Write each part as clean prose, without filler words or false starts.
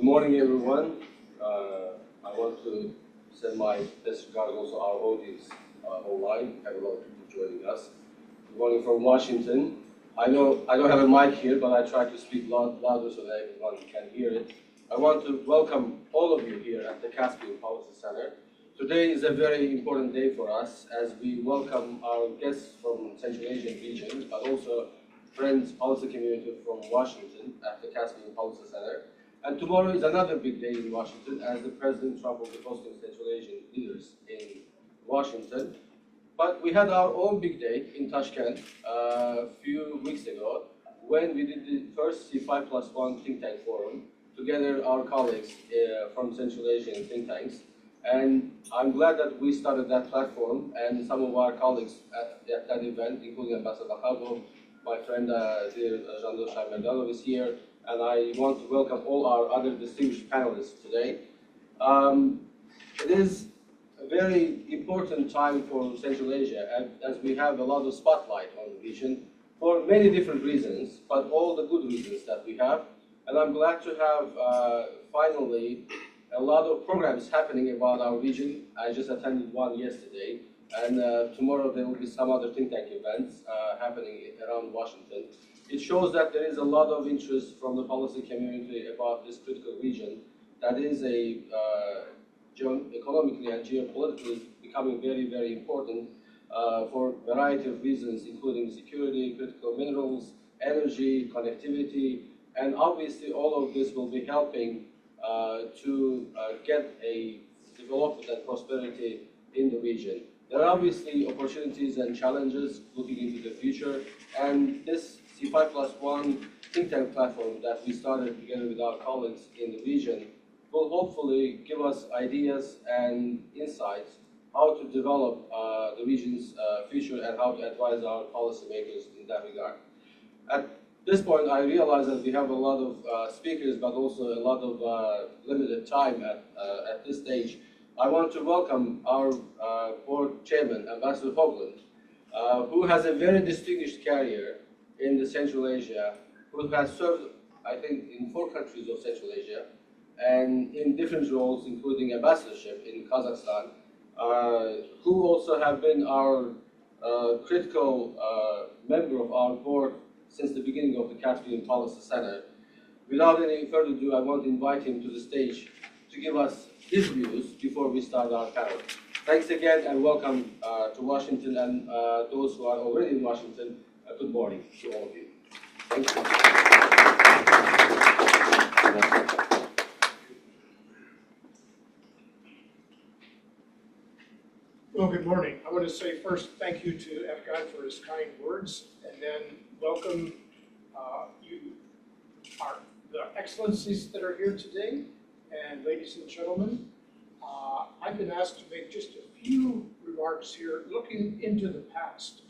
morning, everyone. I want to send my best regards also our audience online. We have a lot of people joining us. Good morning from Washington. I know I don't have a mic here, but I try to speak louder so that everyone can hear it. I want to welcome all of you here at the Caspian Policy Center. Today is a very important day for us as we welcome our guests from Central Asian region, but also friends, policy community from Washington at the Caspian Policy Center. And tomorrow is another big day in Washington as the President Trump will be hosting Central Asian leaders in Washington. But we had our own big day in Tashkent a few weeks ago when we did the first C5+1 think tank forum together our colleagues from Central Asian think tanks. And I'm glad that we started that platform and some of our colleagues at that event, including Ambassador Bakharov, my friend Jandor Shaimerdanov is here, and I want to welcome all our other distinguished panelists today. It is a very important time for Central Asia as we have a lot of spotlight on the region for many different reasons, but all the good reasons that we have. And I'm glad to have finally a lot of programs happening about our region. I just attended one yesterday, and tomorrow there will be some other think tank events happening around Washington. It shows that there is a lot of interest from the policy community about this critical region that is economically and geopolitically becoming very, very important for a variety of reasons, including security, critical minerals, energy, connectivity, and obviously all of this will be helping to get a development and prosperity in the region. There are obviously opportunities and challenges looking into the future, and this C5+1 think tank platform that we started together with our colleagues in the region will hopefully give us ideas and insights how to develop the region's future and how to advise our policymakers in that regard. At this point, I realize that we have a lot of speakers, but also a lot of limited time at this stage. I want to welcome our board chairman, Ambassador Hoagland, who has a very distinguished career in the Central Asia, who has served, I think, in 4 countries of Central Asia, and in different roles, including ambassadorship in Kazakhstan, who also have been our critical member of our board since the beginning of the Caspian Policy Center. Without any further ado, I want to invite him to the stage to give us his views before we start our panel. Thanks again and welcome to Washington, and those who are already in Washington, good morning to all of you. Thank you. Well, good morning. I want to say first thank you to Afghan for his kind words, and then welcome the excellencies that are here today. And ladies and gentlemen, I've been asked to make just a few remarks here looking into the past,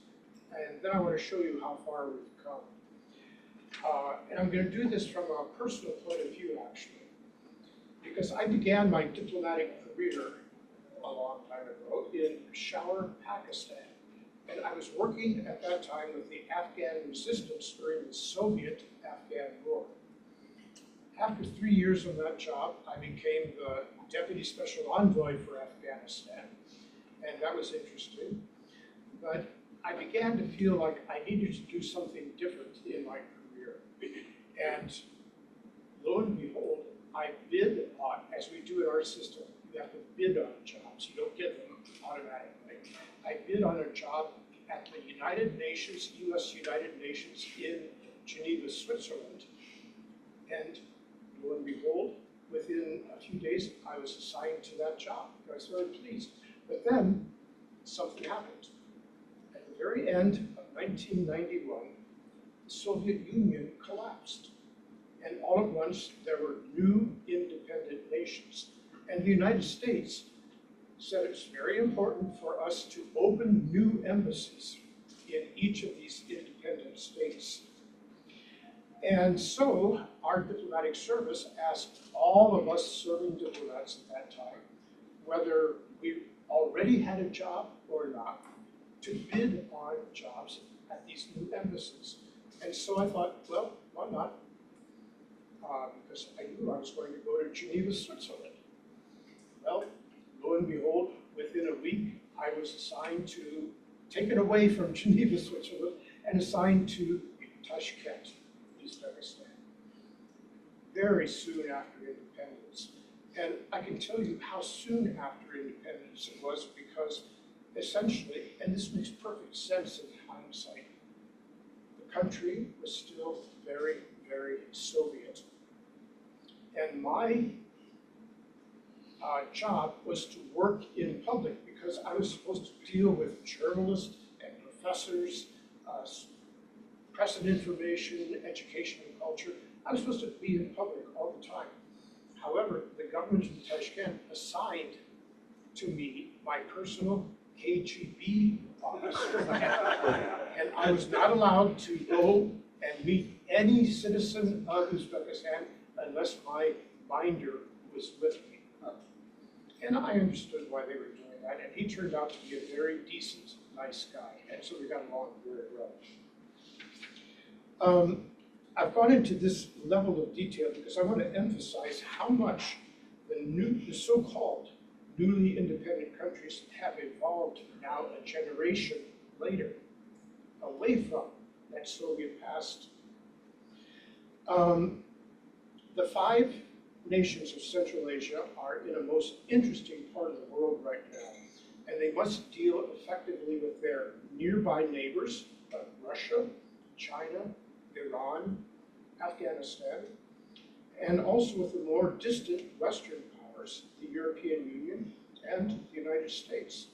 and then I want to show you how far we've come. And I'm going to do this from a personal point of view, actually, because I began my diplomatic career a long time ago in Peshawar, Pakistan. And I was working at that time with the Afghan resistance during the Soviet-Afghan War. After 3 years on that job, I became the Deputy Special Envoy for Afghanistan, and that was interesting. But I began to feel like I needed to do something different in my career. And lo and behold, I bid on, as we do in our system, you have to bid on jobs, you don't get them automatically. I bid on a job at the United Nations, U.S. United Nations in Geneva, Switzerland, and lo and behold, within a few days, I was assigned to that job. I was very pleased. But then, something happened. At the very end of 1991, the Soviet Union collapsed. And all at once, there were new independent nations. And the United States said it's very important for us to open new embassies in each of these independent states. And so our diplomatic service asked all of us serving diplomats at that time, whether we already had a job or not, to bid on jobs at these new embassies. And so I thought, well, why not? because I knew I was going to go to Geneva, Switzerland. Well, lo and behold, within a week, I was taken away from Geneva, Switzerland, and assigned to Tashkent, Uzbekistan, very soon after independence. And I can tell you how soon after independence it was, because essentially, and this makes perfect sense in hindsight, the country was still very, very Soviet. And my job was to work in public, because I was supposed to deal with journalists and professors, press and information, education and culture. I was supposed to be in public all the time. However, the government in Tashkent assigned to me my personal KGB officer, and I was not allowed to go and meet any citizen of Uzbekistan unless my binder was with me. And I understood why they were doing that, and he turned out to be a very decent, nice guy, and so we got along very well. I've gone into this level of detail because I want to emphasize how much the so-called newly independent countries have evolved now a generation later, away from that Soviet past. The 5 nations of Central Asia are in a most interesting part of the world right now, and they must deal effectively with their nearby neighbors, Russia, China, Iran, Afghanistan, and also with the more distant Western powers, the European Union and the United States.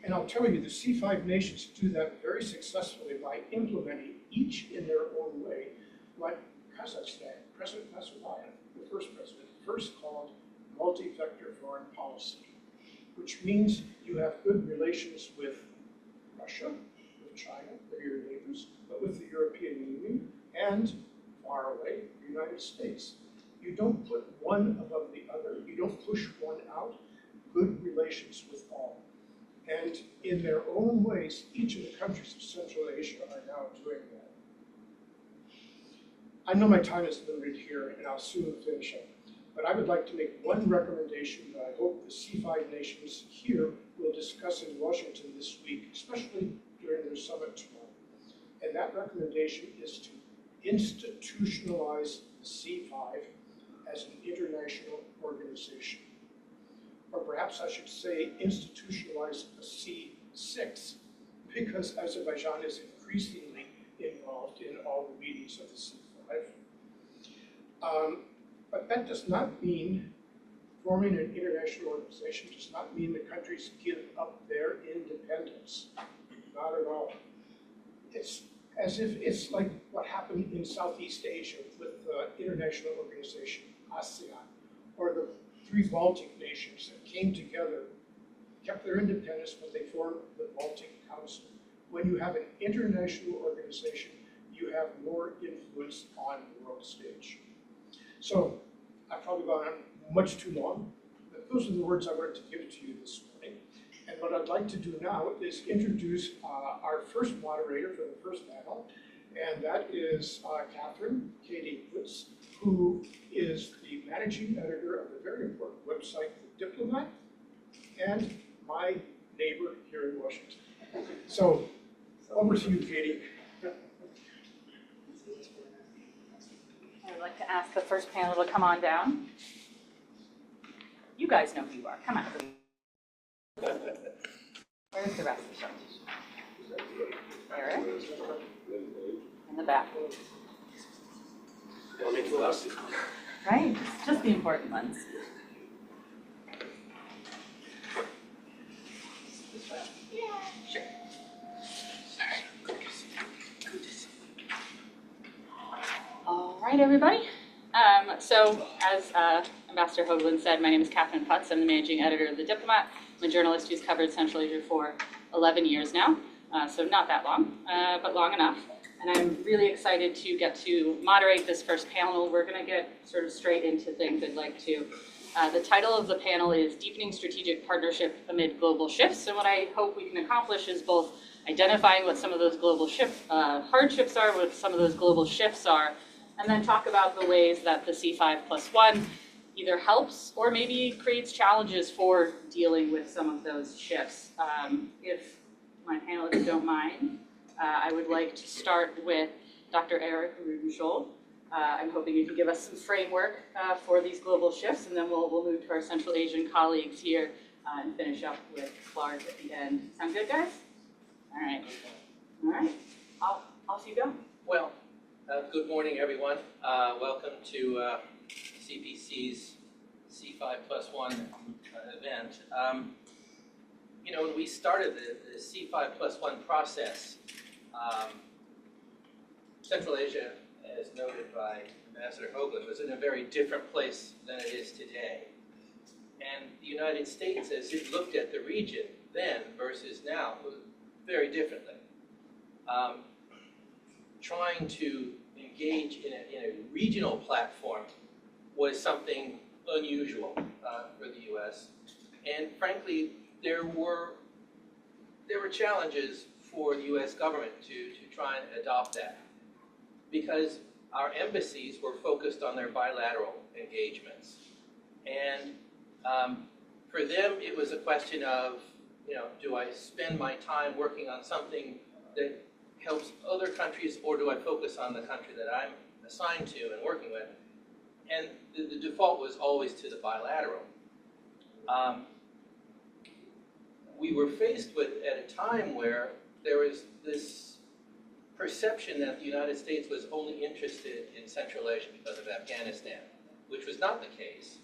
And I'll tell you, the C5 nations do that very successfully by implementing, each in their own way, what Kazakhstan, President Nazarbayev, the first president, first called multi-vector foreign policy, which means you have good relations with Russia, with China, they're your neighbors, but with the European Union, and far away, the United States. You don't put one above the other, you don't push one out, good relations with all. And in their own ways, each of the countries of Central Asia are now doing that. I know my time is limited here, and I'll soon finish up, but I would like to make one recommendation that I hope the C5 nations here will discuss in Washington this week, especially during their summit tomorrow. And that recommendation is to institutionalize the C5 as an international organization. Or perhaps I should say institutionalize the C6, because Azerbaijan is increasingly involved in all the meetings of the C5. But that does not mean forming an international organization does not mean the countries give up their independence. Not at all. It's as if it's like what happened in Southeast Asia with the international organization, ASEAN, or the 3 Baltic nations that came together, kept their independence, but they formed the Baltic Council. When you have an international organization, you have more influence on the world stage. So I've probably gone on much too long, but those are the words I wanted to give to you this morning. And what I'd like to do now is introduce our first moderator for the first panel, and that is Catherine Katie Putz, who is the managing editor of the very important website, The Diplomat, and my neighbor here in Washington. So over to you, Katie. I'd like to ask the first panel to come on down. You guys know who you are. Come on. Where's the rest of the show? Eric? In the back. Right? Just the important ones. Sure. All right, everybody. So as Ambassador Hoagland said, my name is Catherine Putz. I'm the managing editor of The Diplomat. I'm a journalist who's covered Central Asia for 11 years now, so not that long, but long enough. And I'm really excited to get to moderate this first panel. We're going to get sort of straight into things I'd like to. The title of the panel is Deepening Strategic Partnership Amid Global Shifts. And what I hope we can accomplish is both identifying what some of those global hardships are, what some of those global shifts are, and then talk about the ways that the C5+1 either helps or maybe creates challenges for dealing with some of those shifts. If my panelists don't mind, I would like to start with Dr. Eric Rubenschuld. I'm hoping you can give us some framework for these global shifts, and then we'll move to our Central Asian colleagues here and finish up with Clark at the end. Sound good, guys? All right. All right. Off you go. Well, good morning, everyone. Welcome to CPC's C5+1 event. You know, when we started the C5+1 process, Central Asia, as noted by Ambassador Hoagland, was in a very different place than it is today. And the United States, as it looked at the region then versus now, was very differently. Trying to engage in a regional platform was something unusual for the U.S. And frankly, there were challenges for the U.S. government to try and adopt that, because our embassies were focused on their bilateral engagements. And for them, it was a question of, you know, do I spend my time working on something that helps other countries, or do I focus on the country that I'm assigned to and working with? And the default was always to the bilateral. We were faced with, at a time where there was this perception that the United States was only interested in Central Asia because of Afghanistan, which was not the case,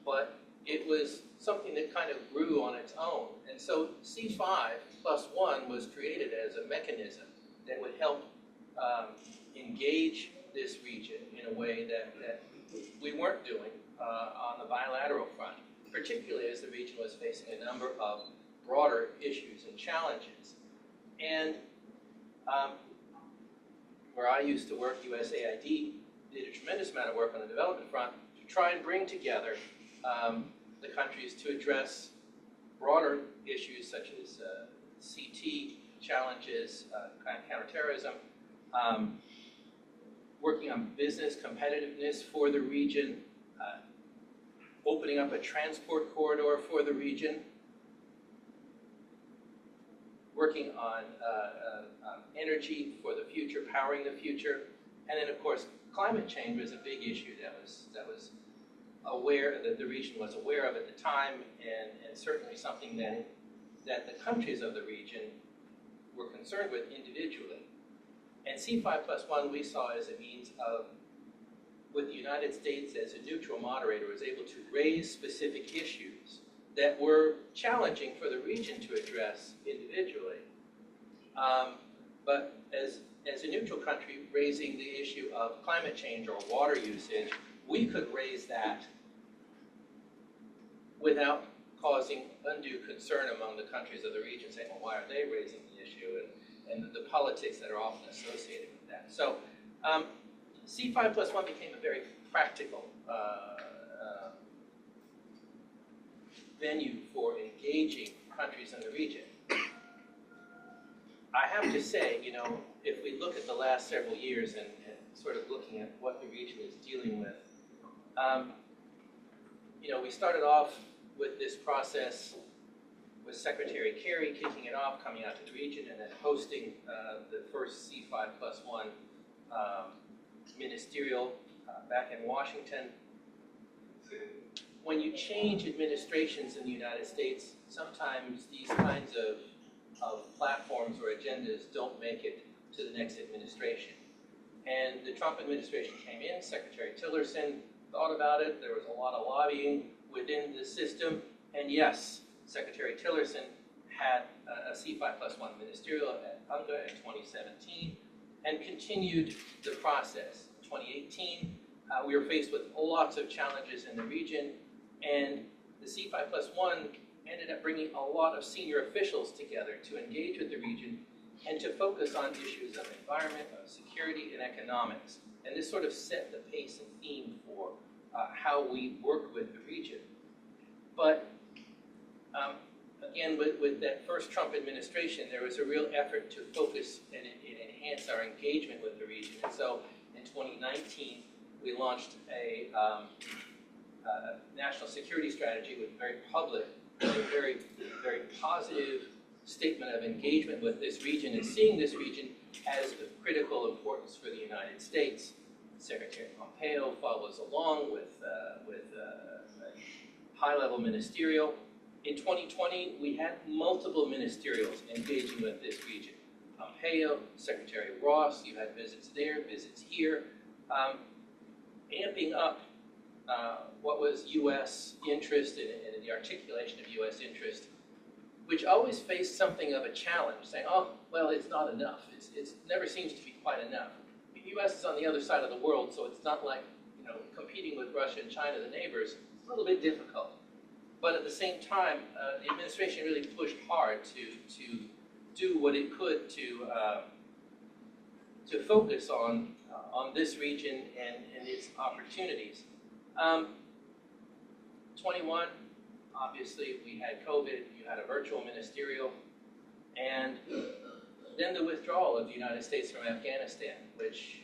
but it was something that kind of grew on its own. And so C5+1 was created as a mechanism that would help engage this region in a way that we weren't doing on the bilateral front, particularly as the region was facing a number of broader issues and challenges. And where I used to work, USAID did a tremendous amount of work on the development front to try and bring together the countries to address broader issues such as CT challenges, counterterrorism, working on business competitiveness for the region, opening up a transport corridor for the region, working on energy for the future, powering the future, and then of course climate change was a big issue that was aware, that the region was aware of at the time, and certainly something that the countries of the region were concerned with individually. And C5+1 we saw as a means of, with the United States as a neutral moderator, was able to raise specific issues that were challenging for the region to address individually. But as a neutral country raising the issue of climate change or water usage, we could raise that without causing undue concern among the countries of the region, saying, well, why are they raising the issue, and the politics that are often associated with that. So C5+1 became a very practical venue for engaging countries in the region. I have to say, you know, if we look at the last several years and sort of looking at what the region is dealing with, you know, we started off with this process with Secretary Kerry kicking it off, coming out to the region, and then hosting the first C5+1 ministerial back in Washington. When you change administrations in the United States, sometimes these kinds of platforms or agendas don't make it to the next administration. And the Trump administration came in, Secretary Tillerson thought about it, there was a lot of lobbying within the system, and yes, Secretary Tillerson had a C5+1 ministerial at UNGA in 2017 and continued the process. In 2018, we were faced with lots of challenges in the region, and the C5+1 ended up bringing a lot of senior officials together to engage with the region and to focus on issues of environment, of security, and economics. And this sort of set the pace and theme for how we work with the region. But again, with that first Trump administration, there was a real effort to focus and enhance our engagement with the region. And so in in 2019, we launched a national security strategy with very public, very positive statement of engagement with this region and seeing this region as of critical importance for the United States. Secretary Pompeo follows along with high-level ministerial. In 2020, we had multiple ministerials engaging with this region. Pompeo, Secretary Ross, you had visits there, visits here, amping up what was U.S. interest and the articulation of U.S. interest, which always faced something of a challenge, saying, oh, well, it's not enough. It never seems to be quite enough. The U.S. is on the other side of the world, so it's not like, you know, competing with Russia and China, the neighbors. It's a little bit difficult. But at the same time, the administration really pushed hard to do what it could to focus on this region and its opportunities. 21, obviously, we had COVID, you had a virtual ministerial, and then the withdrawal of the United States from Afghanistan, which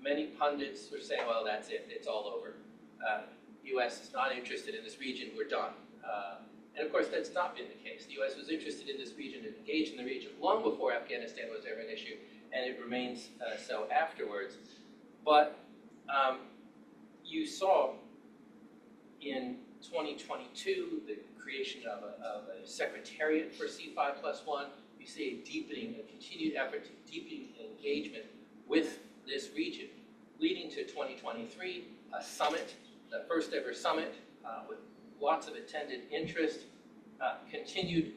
many pundits were saying, well, that's it, it's all over. U.S. is not interested in this region, we're done. And of course, that's not been the case. The U.S. was interested in this region and engaged in the region long before Afghanistan was ever an issue, and it remains so afterwards. But you saw in 2022 the creation of a secretariat for C5+1. You see a deepening, a continued effort to deepen engagement with this region, leading to 2023, a summit, the first ever summit with lots of attended interest, continued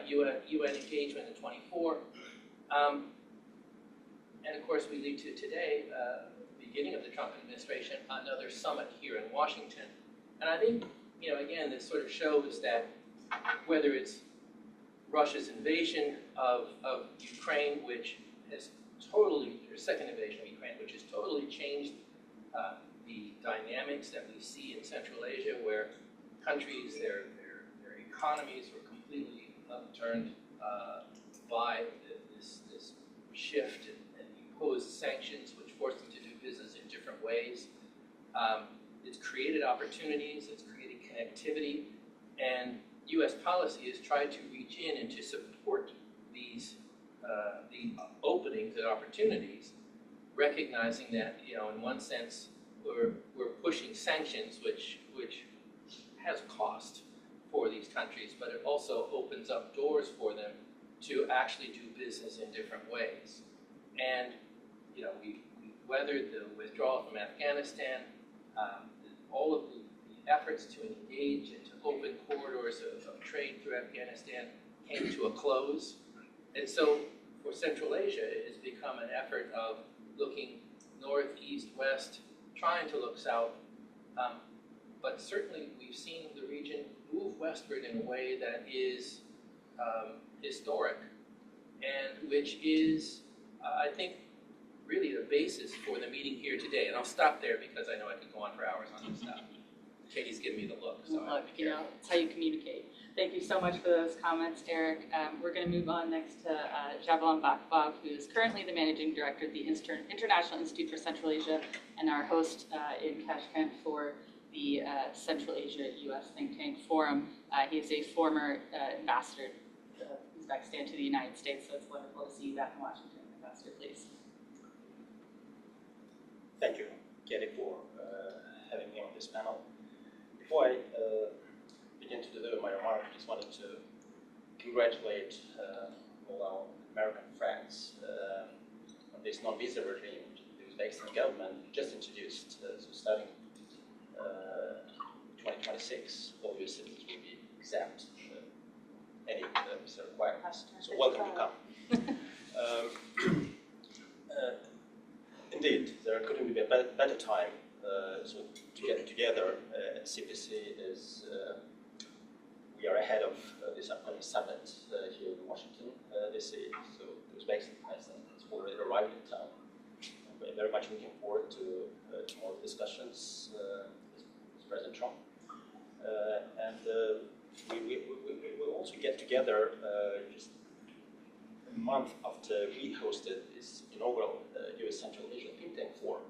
UN engagement in 24. And of course, we lead to today, beginning of the Trump administration, another summit here in Washington. And I think, you know, again, this sort of shows that whether it's Russia's invasion of Ukraine, which has totally, or second invasion of Ukraine, which has totally changed the dynamics that we see in Central Asia, where countries, their economies were completely upturned by this shift and imposed sanctions, which forced them to do business in different ways. It's created opportunities, it's created connectivity, and U.S. policy has tried to reach in and to support these the openings and opportunities, recognizing that, you know, in one sense, we're pushing sanctions, which has cost for these countries, but it also opens up doors for them to actually do business in different ways. And, you know, we weathered the withdrawal from Afghanistan, all of the efforts to engage and to open corridors of trade through Afghanistan came to a close. And so for Central Asia, it has become an effort of looking north, east, west, trying to look south. But certainly we've seen the region move westward in a way that is historic, and which is, I think, really the basis for the meeting here today. And I'll stop there because I know I could go on for hours on this stuff. Katie's giving me the look. So look, you know, it's how you communicate. Thank you so much for those comments, Eric. We're going to move on next to Javelin Bakbov, who is currently the Managing Director of the International Institute for Central Asia and our host in Tashkent for the Central Asia U.S. Think Tank Forum. He is a former ambassador of Uzbekistan to the United States, so it's wonderful to see you back in Washington. Ambassador, please. Thank you, Katie, for having me on this panel. Before I begin to deliver my remarks, I just wanted to congratulate all our American friends on this non-visa regime the Uzbekistan government just introduced. So starting 2026, all your citizens will be exempt any visa requirements. So welcome to come. Indeed, there couldn't be a better time so to get together at CPC is we are ahead of this upcoming summit here in Washington this year. So the Uzbekistan president has already arrived in town. We're very much looking forward to more discussions with President Trump. And we will also get together just a month after we hosted this inaugural U.S. Central Asia think tank forum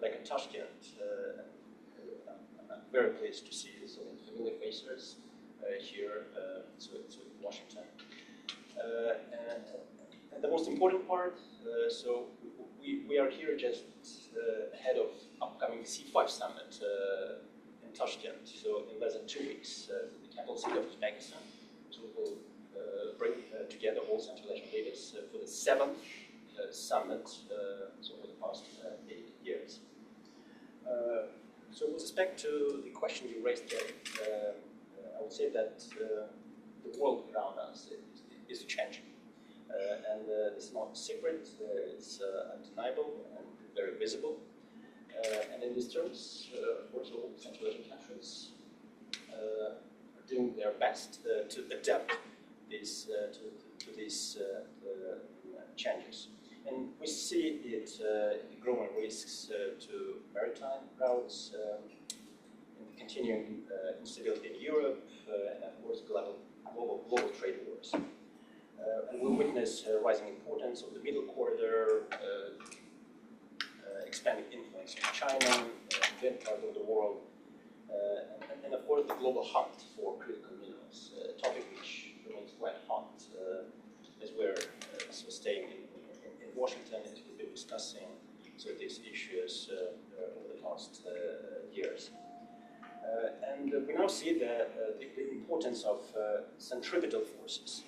back in Tashkent. I'm very pleased to see so many familiar faces here in Washington. And the most important part, so we are here just ahead of upcoming C5 summit in Tashkent, so in less than 2 weeks, the capital city of Uzbekistan. So we'll bring together all Central Asian leaders for the 7th summit, so over the past 8 years. So with respect to the question you raised there, I would say that the world around us is changing. And it's not a secret, it's undeniable and very visible. And in these terms, of course, all Central Asian countries are doing their best to adapt this, to these changes. And we see it in the growing risks to maritime routes, in the continuing instability in Europe, and of course global trade wars. And we witness rising importance of the middle corridor, expanding influence of China, that part of the world, and of course the global hunt for critical minerals, a topic which remains quite hot as we're staying in Washington, as we've been discussing these issues over the past years. And we now see the importance of centripetal forces.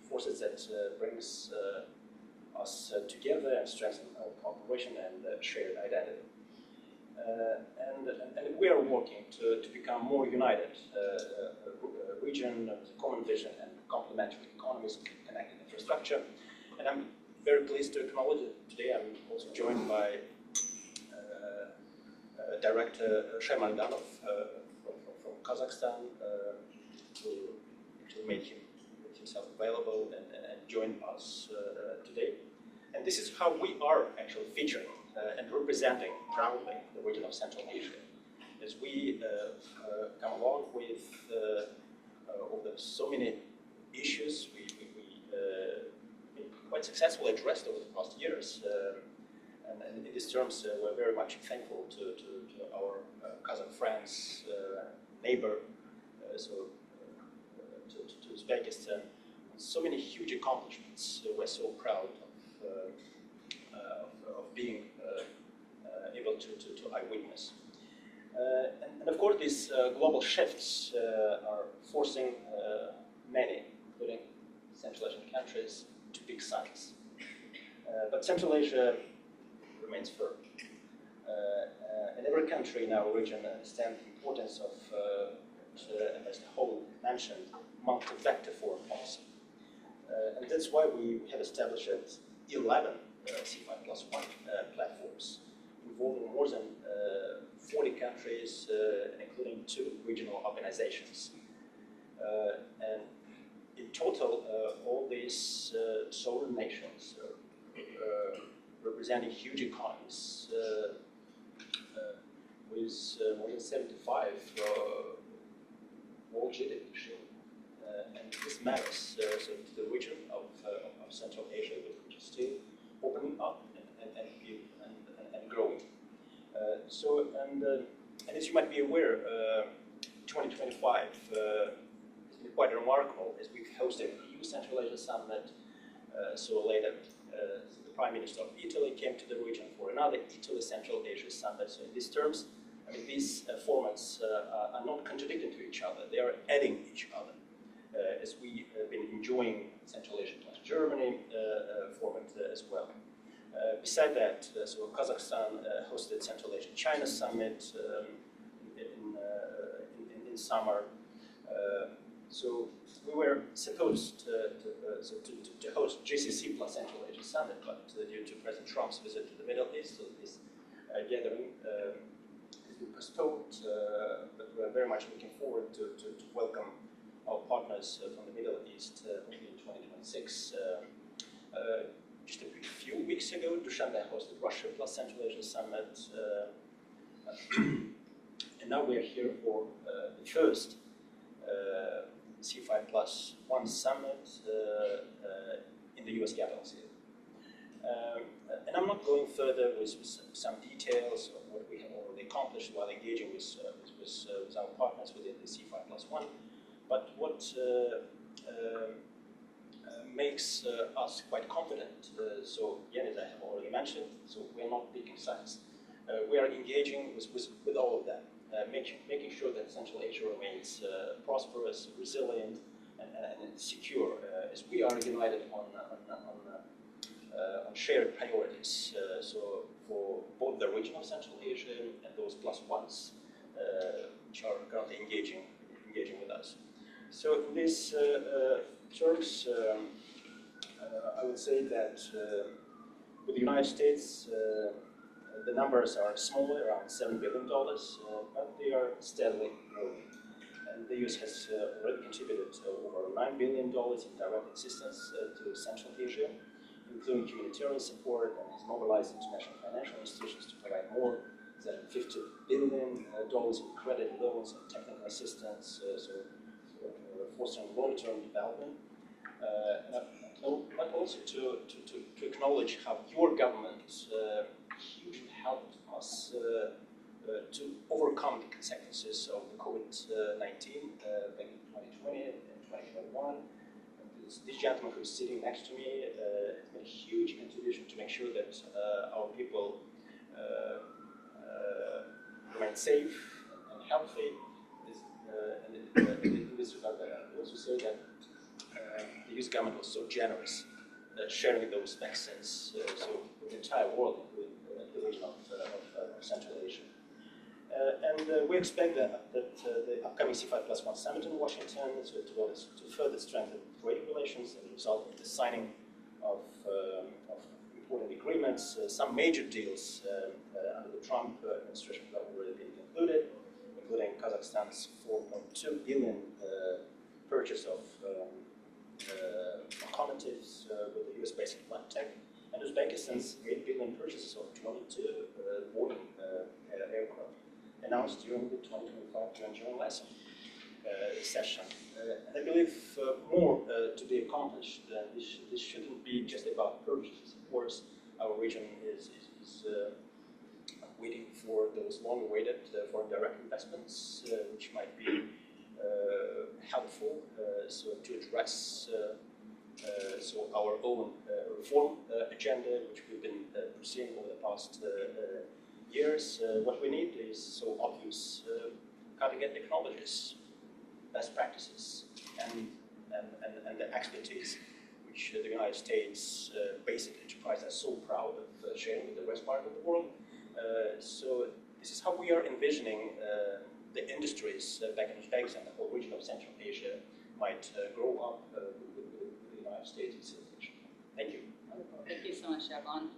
Forces that brings us together and strengthen our cooperation and shared identity. And we are working to become more united, a region with a common vision and complementary economies, connected infrastructure. And I'm very pleased to acknowledge that today I'm also joined by Director Sherman Danov from Kazakhstan, to make himself available and join us today. And this is how we are actually featuring and representing proudly the region of Central Asia. As we come along with so many issues we quite successfully addressed over the past years. And in these terms, we're very much thankful to our Kazakh friends, neighbor, to Uzbekistan. So many huge accomplishments. We're so proud of being able to eyewitness. And of course, these global shifts are forcing many, including Central Asian countries, to pick sides. But Central Asia remains firm. And every country in our region understands the importance of, as the whole mentioned, multi-vector foreign policy. And that's why we have established 11 C5+1 platforms involving more than 40 countries, including 2 regional organizations. And in total, all these sovereign nations representing huge economies with more than 75 world GDP share. And this matters to the region of Central Asia, which is still opening up and growing. And as you might be aware, 2025 has been quite remarkable as we've hosted the U.S Central Asia Summit. So later, the Prime Minister of Italy came to the region for another Italy Central Asia Summit. So in these terms, I mean, these formats are not contradicting to each other; they are adding each other. As we have been enjoying Central Asia plus Germany format as well. Beside that, so Kazakhstan hosted Central Asia China Summit in summer. So we were supposed to host GCC plus Central Asia Summit, but due to President Trump's visit to the Middle East, so this gathering has been postponed. But we're very much looking forward to welcome our partners from the Middle East in 2026. Just a few weeks ago, Dushanbe hosted Russia plus Central Asia Summit, and now we are here for the first C5+1 Summit in the U.S. capital city. And I'm not going further with some details of what we have already accomplished while engaging with our partners within the C5+1, but what makes us quite confident. So again, as I have already mentioned, so we're not picking sides. We are engaging with all of them, making sure that Central Asia remains prosperous, resilient, and secure, as we are united on shared priorities. So for both the region of Central Asia and those plus ones, which are currently engaging with us. So in these terms, I would say that with the United States, the numbers are smaller, around $7 billion, but they are steadily growing. And the US has already contributed over $9 billion in direct assistance to Central Asia, including humanitarian support, and has mobilized international financial institutions to provide more than $50 billion in credit loans and technical assistance, fostering long-term development. But also to acknowledge how your government hugely helped us to overcome the consequences of the COVID-19 back in 2020 and 2021. This gentleman who is sitting next to me has made a huge contribution to make sure that our people remain safe and healthy. In this regard, I also say that the US government was so generous sharing those vaccines so with the entire world, including the region of Central Asia. And we expect that the upcoming C5+1 Summit in Washington to further strengthen trade relations and result in the signing of important agreements. Some major deals under the Trump administration have already been concluded, including Kazakhstan's $4.2 billion purchase of locomotives with the US-based tech, and Uzbekistan's $8 billion purchases of 22 Boeing aircraft, announced during the 2025 Grand General session. And I believe more to be accomplished. This shouldn't be just about purchases. Of course, our region is waiting for those long-awaited foreign direct investments, which might be helpful to address our own reform agenda, which we've been pursuing over the past years. What we need is so obvious cutting-edge technologies, best practices, and the expertise which the United States basic enterprise are so proud of sharing with the rest part of the world. So this is how we are envisioning the industries back in Uzbekistan, the whole region of Central Asia, might grow up with the United States and Central Asia. Thank you. Wonderful. Thank you so much, Yevon.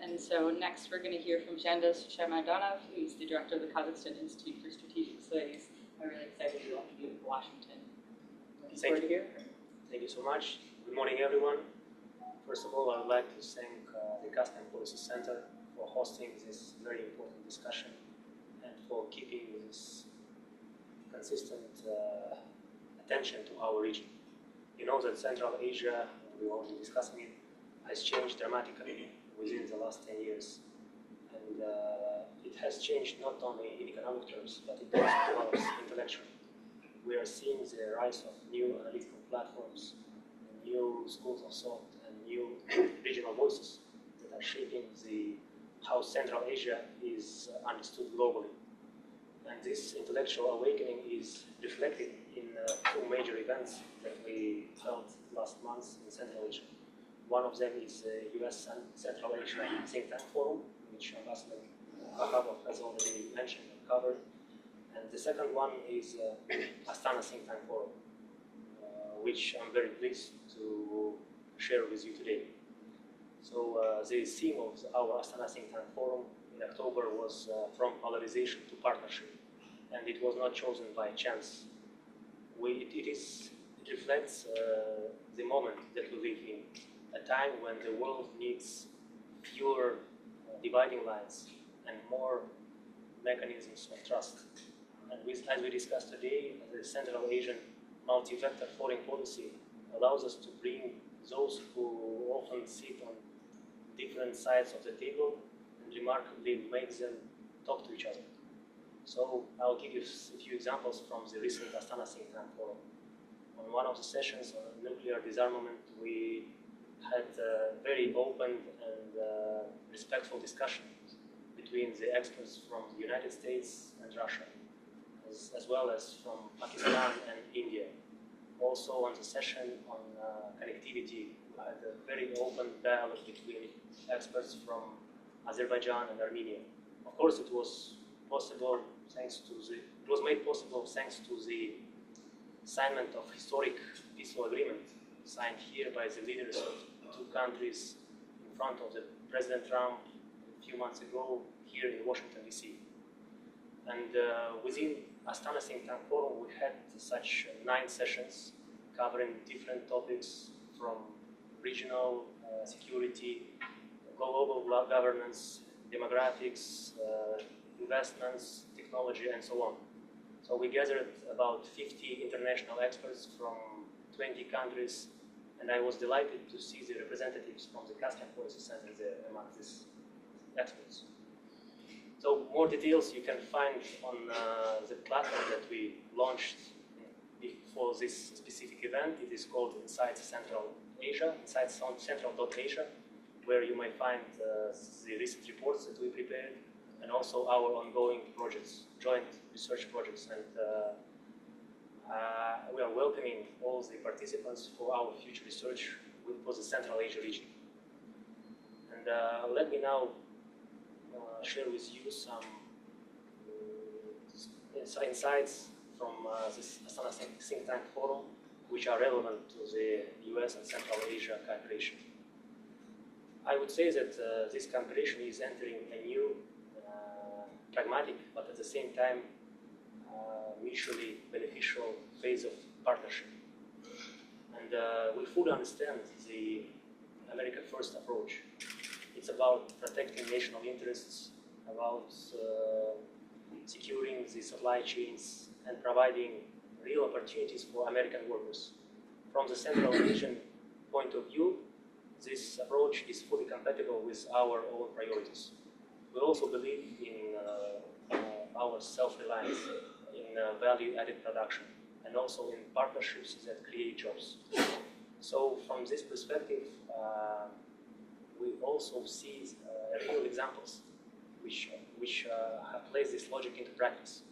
And so next we're going to hear from Jandis Shemadanov, who's the director of the Kazakhstan Institute for Strategic Studies. I'm really excited to welcome you to Washington. Thank you. Thank you so much. Good morning, everyone. First of all, I would like to thank the Caspian Policy Center for hosting this very important discussion and for keeping this consistent attention to our region. You know that Central Asia, we were already discussing it, has changed dramatically within the last 10 years. And it has changed not only in economic terms, but it also develops intellectually. We are seeing the rise of new analytical platforms, new schools of thought, and new regional voices that are shaping how Central Asia is understood globally. And this intellectual awakening is reflected in two major events that we held last month in Central Asia. One of them is the U.S. Central Asia Think Tank Forum, which Ambassador Kakabov has already mentioned and covered. And the second one is Astana Think Tank Forum, which I'm very pleased to share with you today. So the theme of our Astana Think Tank Forum in October was from polarization to partnership, and it was not chosen by chance. It reflects the moment that we live in, a time when the world needs fewer dividing lines and more mechanisms of trust. And as we discussed today, the Central Asian multi-vector foreign policy allows us to bring those who often sit on different sides of the table and remarkably make them talk to each other. So I'll give you a few examples from the recent Astana think tank forum. On one of the sessions on nuclear disarmament, we had a very open and respectful discussion between the experts from the United States and Russia, as well as from Pakistan and India. Also on the session on connectivity, we had a very open dialogue between experts from Azerbaijan and Armenia. Of course, it was possible thanks to it was made possible thanks to the assignment of historic peaceful agreement signed here by the leaders of two countries in front of the President Trump a few months ago here in Washington, D.C. And within Astana Think Tank Forum, we had such 9 sessions covering different topics from regional security, global governance, demographics, investments, technology, and so on. So we gathered about 50 international experts from 20 countries, and I was delighted to see the representatives from the Caspian Policy Center there among these experts. So more details you can find on the platform that we launched for this specific event. It is called Insights Central Asia, Insights on Central.Asia, where you may find the recent reports that we prepared and also our ongoing projects, joint research projects. And we are welcoming all the participants for our future research for the Central Asia region. And let me now share with you some insights from this Astana Think Tank Forum, which are relevant to the U.S. and Central Asia cooperation. I would say that this cooperation is entering a new, pragmatic, but at the same time mutually beneficial phase of partnership. And we fully understand the America First approach. It's about protecting national interests, about securing the supply chains and providing real opportunities for American workers. From the Central Asian point of view, this approach is fully compatible with our own priorities. We also believe in our self-reliance, in value-added production, and also in partnerships that create jobs. So from this perspective, we also see real examples which have placed this logic into practice.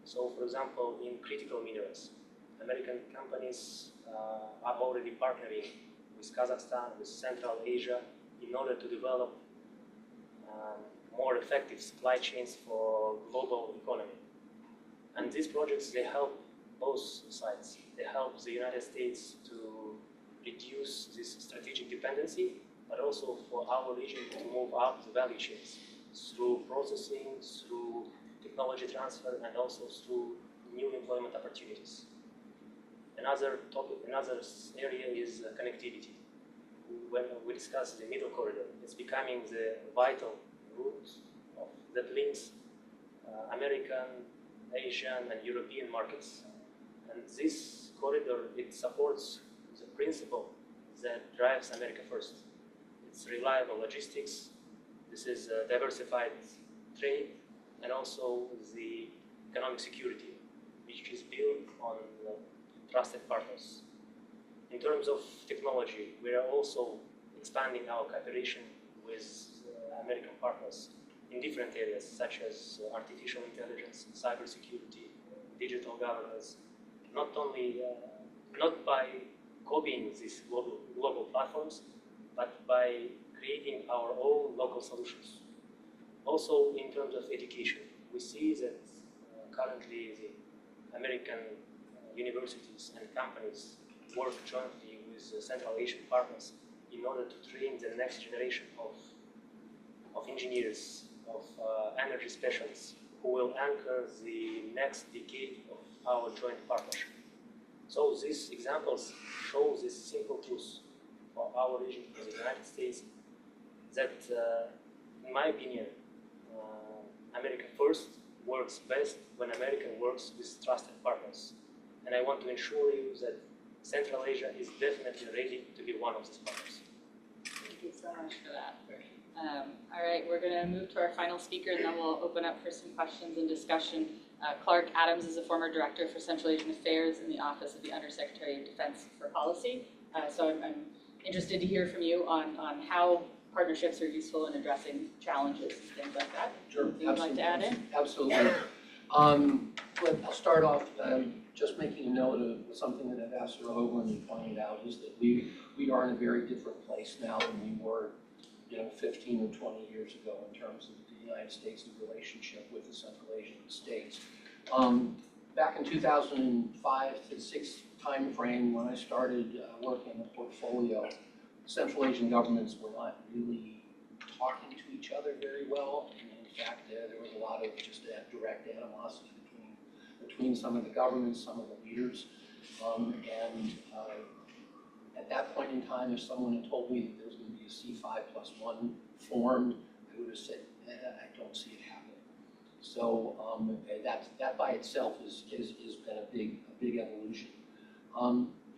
So for example, in critical minerals, American companies are already partnering with Kazakhstan, with Central Asia, in order to develop more effective supply chains for global economy. And these projects, they help both sides. They help the United States to reduce this strategic dependency, but also for our region to move up the value chains through processing, through technology transfer, and also through new employment opportunities. Another topic, another area is connectivity. When we discuss the middle corridor, it's becoming the vital route that links American, Asian, and European markets. And this corridor, it supports the principle that drives America First. It's reliable logistics, this is diversified trade, and also the economic security, which is built on trusted partners. In terms of technology, we are also expanding our cooperation with American partners in different areas, such as artificial intelligence, cybersecurity, digital governance, not by copying these global platforms, but by creating our own local solutions. Also, in terms of education, we see that currently the American universities and companies work jointly with Central Asian partners in order to train the next generation of engineers, of energy specialists, who will anchor the next decade of our joint partnership. So these examples show this simple truth for our region, for the United States, that, in my opinion, America First works best when America works with trusted partners. And I want to ensure you that Central Asia is definitely ready to be one of these partners. Thank you so much for that. All right, we're going to move to our final speaker, and then we'll open up for some questions and discussion. Clark Adams is a former Director for Central Asian Affairs in the Office of the Undersecretary of Defense for Policy. So I'm interested to hear from you on how partnerships are useful in addressing challenges and things like that. Sure, Anything you'd like to add in? Absolutely. But I'll start off just making a note of something that Ambassador Hoagland pointed out, is that we are in a very different place now than we were 15 or 20 years ago in terms of the United States' relationship with the Central Asian states. Back in 2005 to 6 timeframe, when I started working in the portfolio, Central Asian governments were not really talking to each other very well. And in fact, there was a lot of just direct animosity between some of the governments, some of the leaders. At that point in time, if someone had told me that there was going to be a C5+1 formed, I would have said, I don't see it happening. So that by itself has been a big evolution.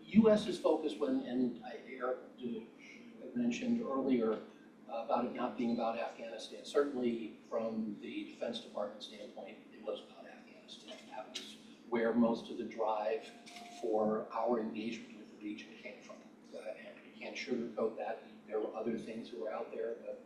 U.S. is focused and Eric mentioned earlier about it not being about Afghanistan. Certainly from the Defense Department standpoint, it was about Afghanistan. That was where most of the drive for our engagement with the region came from. And we can't sugarcoat that. There were other things that were out there, but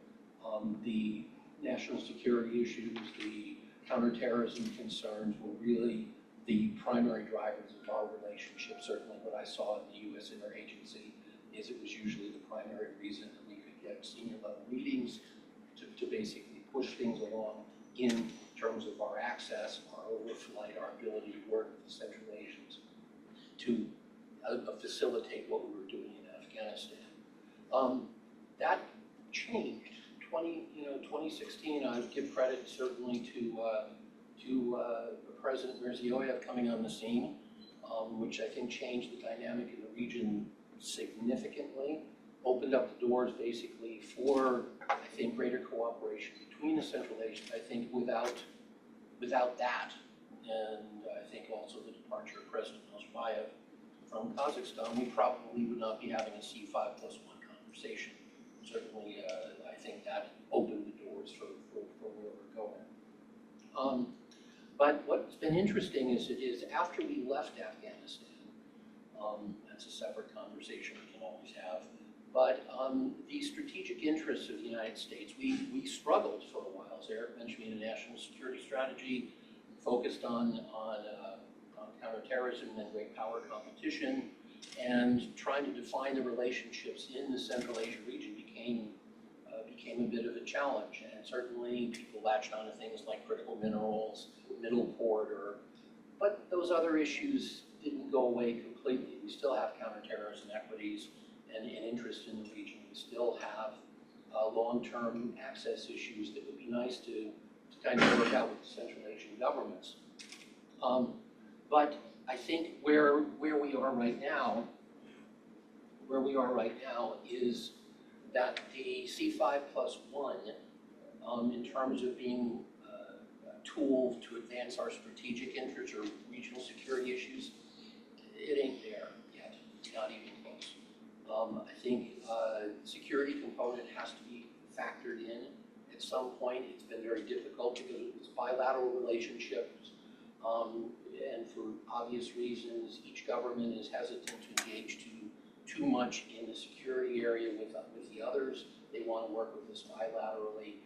the national security issues, the counterterrorism concerns were really the primary drivers of our relationship. Certainly what I saw in the U.S. interagency is it was usually the primary reason that we could get senior level meetings to basically push things along in terms of our access, our overflight, our ability to work with the Central Asians to facilitate what we were doing in Afghanistan. That changed. 2016, I would give credit certainly to President Mirziyoyev coming on the scene, which I think changed the dynamic in the region significantly, opened up the doors basically for, I think, greater cooperation between the Central Asians. I think without that, and I think also the departure of President Nazarbayev from Kazakhstan, we probably would not be having a C5+1 conversation. Certainly, I think that opened the doors for where we're going. But what's been interesting is after we left Afghanistan, that's a separate conversation we can always have, but the strategic interests of the United States, we struggled for a while. As Eric mentioned, we had a national security strategy focused on counterterrorism and great power competition, and trying to define the relationships in the Central Asia region became a bit of a challenge. And certainly people latched onto things like critical minerals, middle corridor, but those other issues didn't go away completely. We still have counterterrorism equities and interest in the region. We still have long-term access issues that would be nice to kind of work out with the Central Asian governments. But I think where we are right now is that the C5+1, in terms of being a tool to advance our strategic interests or regional security issues, it ain't there yet, not even close. I think security component has to be factored in at some point. It's been very difficult because it's bilateral relationships, and for obvious reasons, each government is hesitant to engage too much in the security area with the others. They want to work with us bilaterally.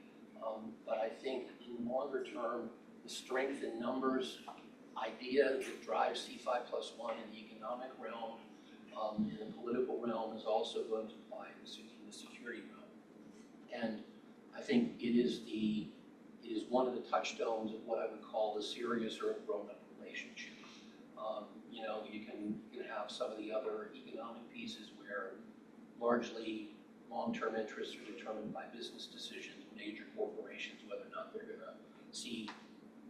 But I think in longer term, the strength in numbers idea that drives C5+1 in the economic realm, in the political realm, is also going to apply in the security realm. And I think it is one of the touchstones of what I would call a serious or a grown-up relationship. You can have some of the other economic pieces where largely long-term interests are determined by business decisions, major corporations, whether or not they're going to see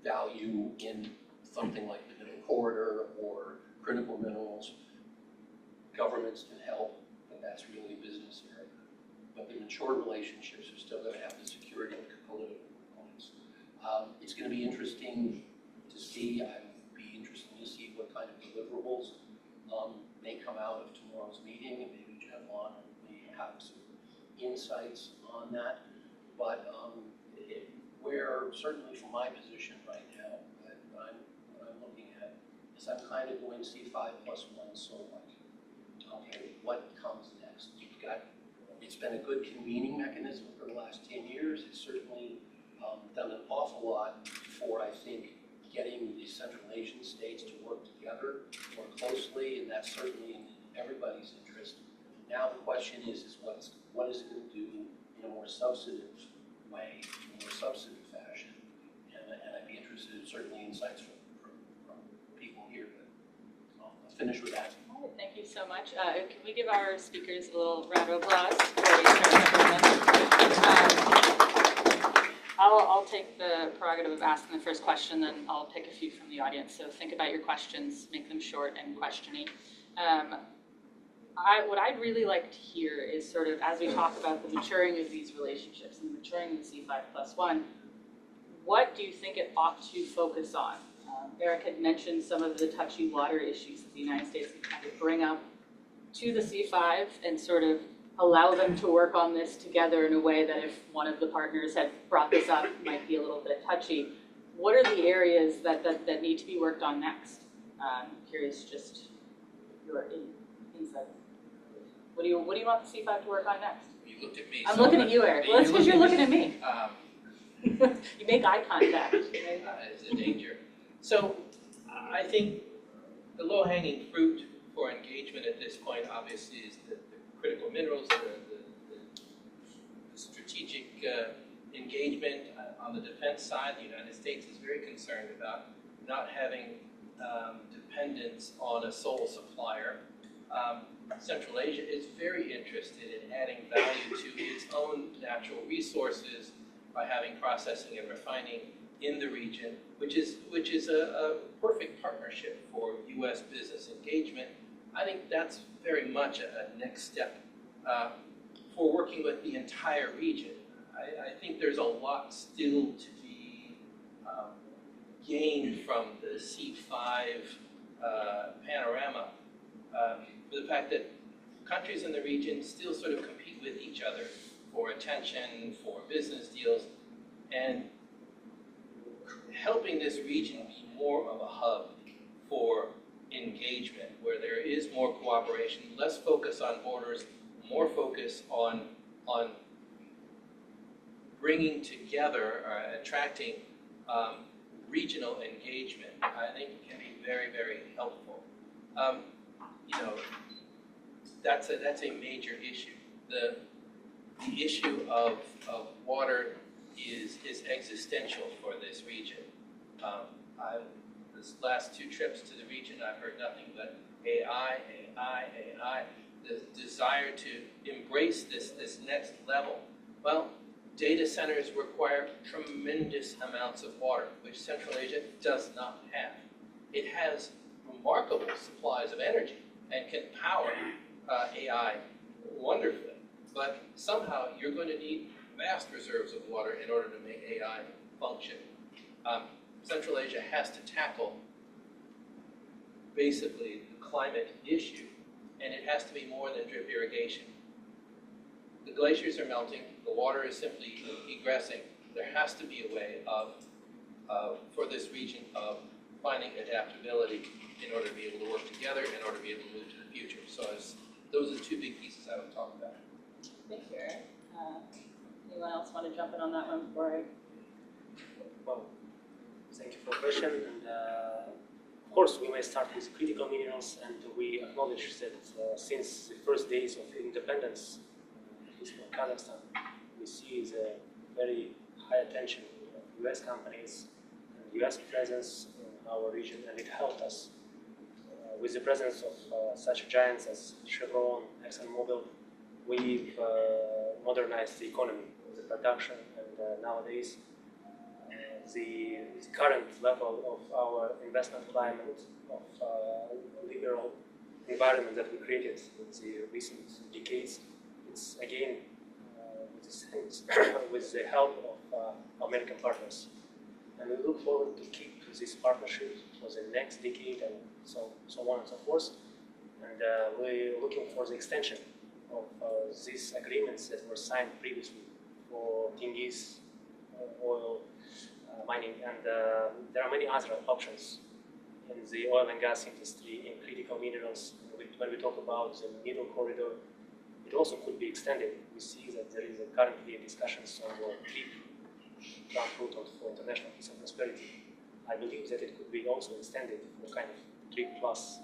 value in something like the middle corridor or critical minerals. Governments can help, but that's really a business area. But the mature relationships are still going to have the security and political components. It's going to be interesting to see. I'd be interested to see what kind of deliverables insights on that. But where, certainly from my position right now, what I'm looking at is I'm kind of going C5+1 so what? Okay, what comes next? It's been a good convening mechanism for the last 10 years. It's certainly done an awful lot for, I think, getting the Central Asian states to work together more closely, and that's certainly in everybody's interest. Now the question is what is it going to do in a more substantive way, in a more substantive fashion? And I'd be interested in certainly insights from people here, but I'll finish with that. All right, thank you so much. Can we give our speakers a little round of applause before we start? I'll take the prerogative of asking the first question, then I'll pick a few from the audience. So think about your questions, make them short and questioning. What I'd really like to hear is sort of, as we talk about the maturing of these relationships and the maturing of the C5+1, what do you think it ought to focus on? Eric had mentioned some of the touchy water issues that the United States can kind of bring up to the C5 and sort of allow them to work on this together in a way that if one of the partners had brought this up might be a little bit touchy. What are the areas that need to be worked on next? I'm curious just your insight. What do you want the C5 to work on next? You looked at me. I'm looking at you, Eric. Well, that's because you're looking at me. You make eye contact. It's a danger. So I think the low-hanging fruit for engagement at this point obviously is the critical minerals, the strategic engagement. On the defense side, the United States is very concerned about not having dependence on a sole supplier. Central Asia is very interested in adding value to its own natural resources by having processing and refining in the region, which is a perfect partnership for U.S. business engagement. I think that's very much a next step for working with the entire region. I think there's a lot still to be gained from the C5 panorama. For the fact that countries in the region still sort of compete with each other for attention, for business deals, and helping this region be more of a hub for engagement, where there is more cooperation, less focus on borders, more focus on bringing together or attracting regional engagement, I think can be very, very helpful. That's a major issue. The issue of water is existential for this region. This last 2 trips to the region, I've heard nothing but AI. The desire to embrace this next level. Well, data centers require tremendous amounts of water, which Central Asia does not have. It has remarkable supplies of energy and can power AI wonderfully, but somehow you're going to need vast reserves of water in order to make AI function. Central Asia has to tackle basically the climate issue, and it has to be more than drip irrigation. The glaciers are melting, the water is simply egressing. There has to be a way for this region of finding adaptability in order to be able to work together, in order to be able to move to the future. So those are 2 big pieces I would talk about. Thank you, Eric. Anyone else want to jump in on that one before I? Well, thank you for the question. And of course, we may start with critical minerals, and we acknowledge that since the first days of independence, at least for Kazakhstan, we see the very high attention of U.S. companies and U.S. presence in our region, and it helped us with the presence of such giants as Chevron, ExxonMobil. We've modernized the economy, the production, and nowadays the current level of our investment climate, of liberal environment that we created in the recent decades, it's again with the help of American partners. And we look forward to keep this partnership for the next decade and so on and so forth. And we're looking for the extension of these agreements that were signed previously for Kyrgyz oil mining, and there are many other options in the oil and gas industry in critical minerals. When we talk about the middle corridor, it also could be extended. We see that there is currently discussions on the Trump route for international peace and prosperity. I believe that it could be also extended for kind of 3+.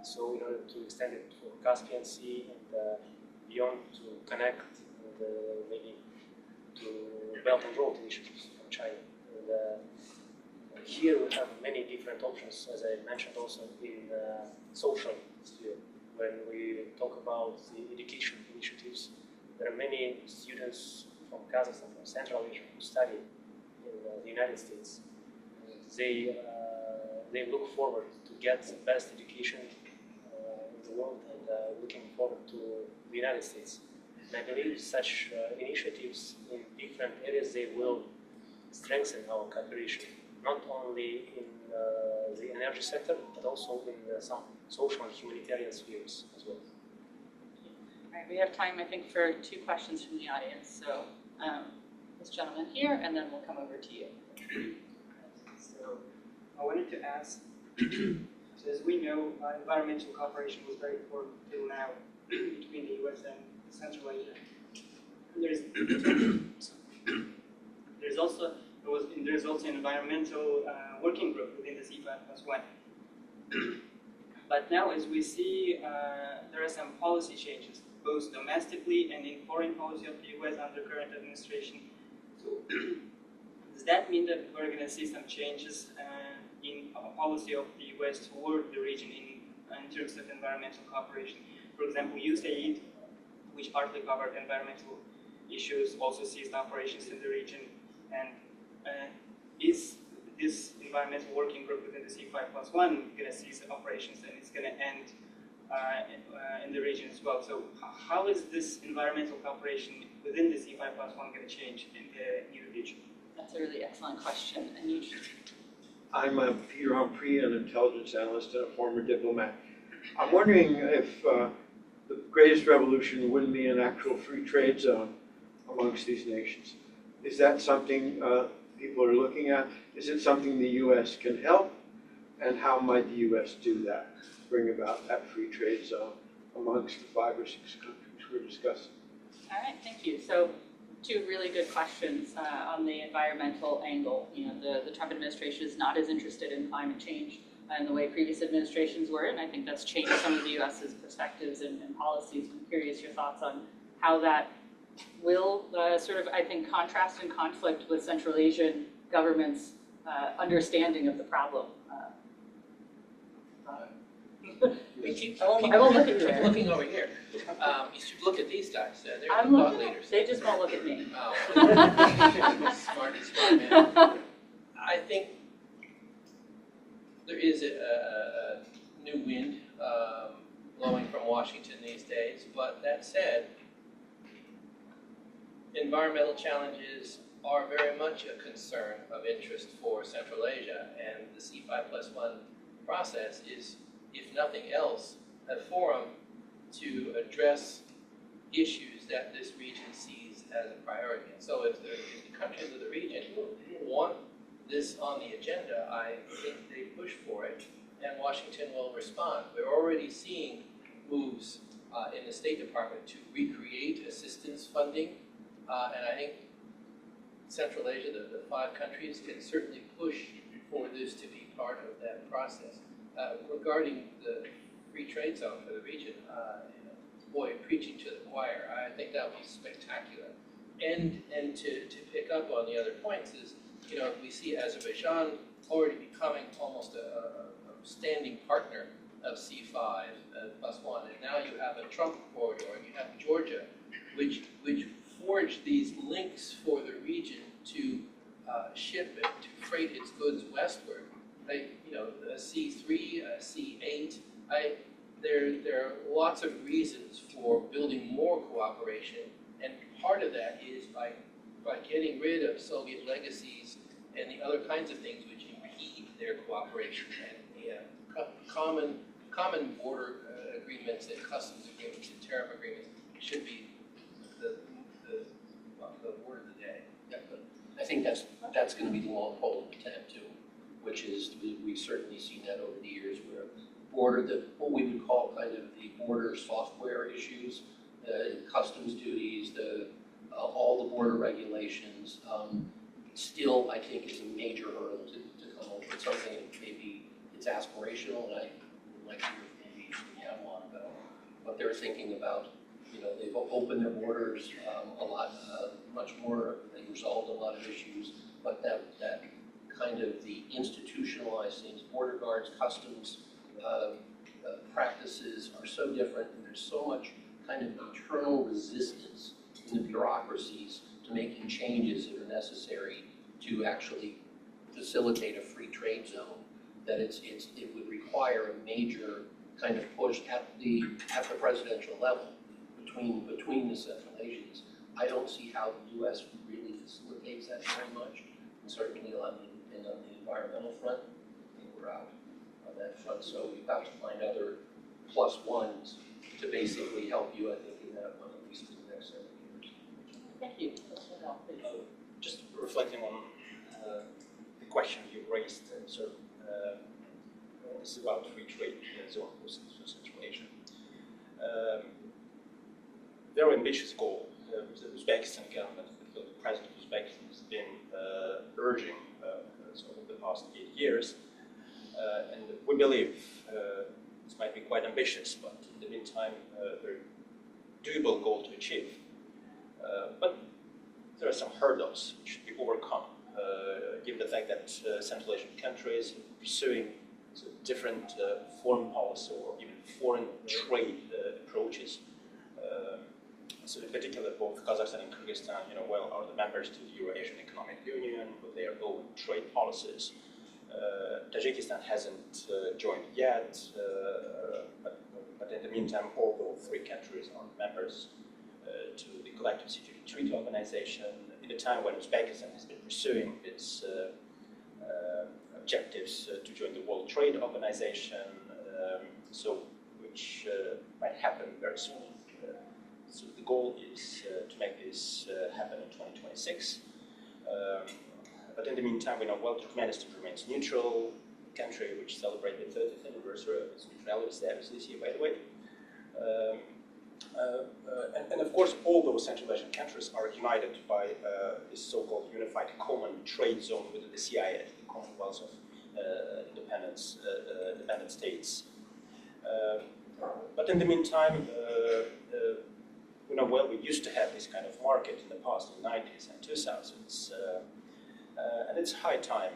So in order to extend it for Caspian Sea and beyond, to connect and maybe to Belt and Road initiatives from China. And here we have many different options, as I mentioned also in social sphere. When we talk about the education initiatives, there are many students from Kazakhstan, from Central Asia, who study in the United States. They look forward to get the best education in the world and looking forward to the United States. And I believe such initiatives in different areas, they will strengthen our cooperation, not only in the energy sector, but also in some social and humanitarian spheres as well. All right, we have time, I think, for 2 questions from the audience. So this gentleman here, and then we'll come over to you. So I wanted to ask, so as we know, environmental cooperation was very important till now between the U.S. and Central Asia. There's also an environmental working group within the C5+1. But now, as we see, there are some policy changes, both domestically and in foreign policy of the U.S. under current administration. So, does that mean that we're going to see some changes in policy of the U.S. toward the region in terms of environmental cooperation? For example, USAID, which partly covered environmental issues, also ceased operations in the region. And is this environmental working group within the C5+1 going to cease operations, and it's going to end in the region as well? So how is this environmental cooperation within the C5+1 going to change in the near future? That's a really excellent question. And you I'm Peter Humphrey, an intelligence analyst and a former diplomat. I'm wondering if the greatest revolution wouldn't be an actual free trade zone amongst these nations. Is that something people are looking at? Is it something the U.S. can help? And how might the U.S. do that, bring about that free trade zone amongst the 5 or 6 countries we're discussing? All right, thank you. So 2 really good questions on the environmental angle. You know, the Trump administration is not as interested in climate change in the way previous administrations were, and I think that's changed some of the U.S.'s perspectives and policies. I'm curious your thoughts on how that will sort of, I think, contrast and conflict with Central Asian governments' understanding of the problem. We keep I won't look at you. looking over here. You should look at these guys. They're the I'm thought looking. leaders. They just won't look at me. Oh. Smart man. I think there is a new wind blowing from Washington these days, but that said, environmental challenges are very much a concern of interest for Central Asia, and the C5+1 process is, if nothing else, a forum to address issues that this region sees as a priority. And so if the countries of the region want this on the agenda, I think they push for it, and Washington will respond. We're already seeing moves in the State Department to recreate assistance funding, and I think Central Asia, the 5 countries, can certainly push for this to be part of that process. Regarding the free trade zone for the region, boy, preaching to the choir, I think that would be spectacular. And to pick up on the other points is, you know, we see Azerbaijan already becoming almost a standing partner of C5+1, and now you have a Trump corridor, and you have Georgia, which forged these links for the region to ship it, to freight its goods westward. You know, C3, C8. There are lots of reasons for building more cooperation, and part of that is by getting rid of Soviet legacies and the other kinds of things which impede their cooperation, and common border agreements and customs agreements and tariff agreements should be the word of the day. Yeah, but I think that's going to be the long pole in the tent too, which is we've certainly seen that over the years where what we would call kind of the border software issues, customs duties, all the border regulations, still I think is a major hurdle to come over. It's something that maybe it's aspirational, and I would like to hear from maybe Yamwan about what they're thinking about. You know, they've opened their borders a lot, much more. They resolved a lot of issues, but that kind of the institutionalized things, border guards, customs practices are so different, and there's so much kind of internal resistance in the bureaucracies to making changes that are necessary to actually facilitate a free trade zone, that it would require a major kind of push at the presidential level between the Central Asians. I don't see how the U.S. really facilitates that very much, and certainly on the environmental front, I think we're out on that front. So we've got to find other plus ones to basically help you, I think, in that one, at least in the next 7 years. Thank you. Just reflecting on the question you raised, this is about free trade zone for Central Asia. Very ambitious goal. The Uzbekistan government, the president of Uzbekistan, has been urging over the past 8 years, and we believe this might be quite ambitious, but in the meantime, very doable goal to achieve. But there are some hurdles which should be overcome, given the fact that Central Asian countries are pursuing different foreign policy or even foreign trade approaches. So in particular, both Kazakhstan and Kyrgyzstan, are the members to the Euro-Asian Economic Union with their own trade policies. Tajikistan hasn't joined yet, but in the meantime, all those three countries are members to the Collective Security Treaty Organization in a time when Uzbekistan has been pursuing its objectives to join the World Trade Organization, which might happen very soon. So the goal is to make this happen in 2026. But in the meantime, we know Turkmenistan remains neutral country, which celebrated the 30th anniversary of its neutrality status this year, by the way. And of course, all those Central Asian countries are united by this so-called unified common trade zone within the CIS, the Commonwealth of Independent States. But in the meantime, we used to have this kind of market in the past, in the 90s and 2000s, and it's high time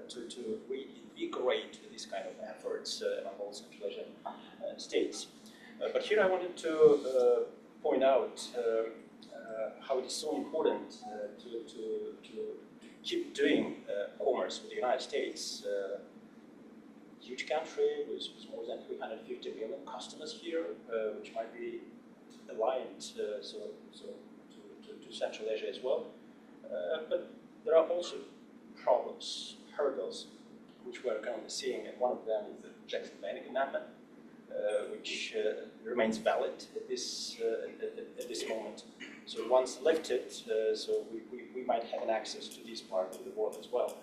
to reinvigorate these kind of efforts among all Central Asian states. But here I wanted to point out how it is so important to keep doing commerce with the United States. Huge country with more than 350 million customers here, which might be aligned to Central Asia as well. But there are also problems, hurdles, which we're currently seeing, and one of them is the Jackson-Vanik Amendment, which remains valid at this moment. So once lifted, we might have an access to this part of the world as well.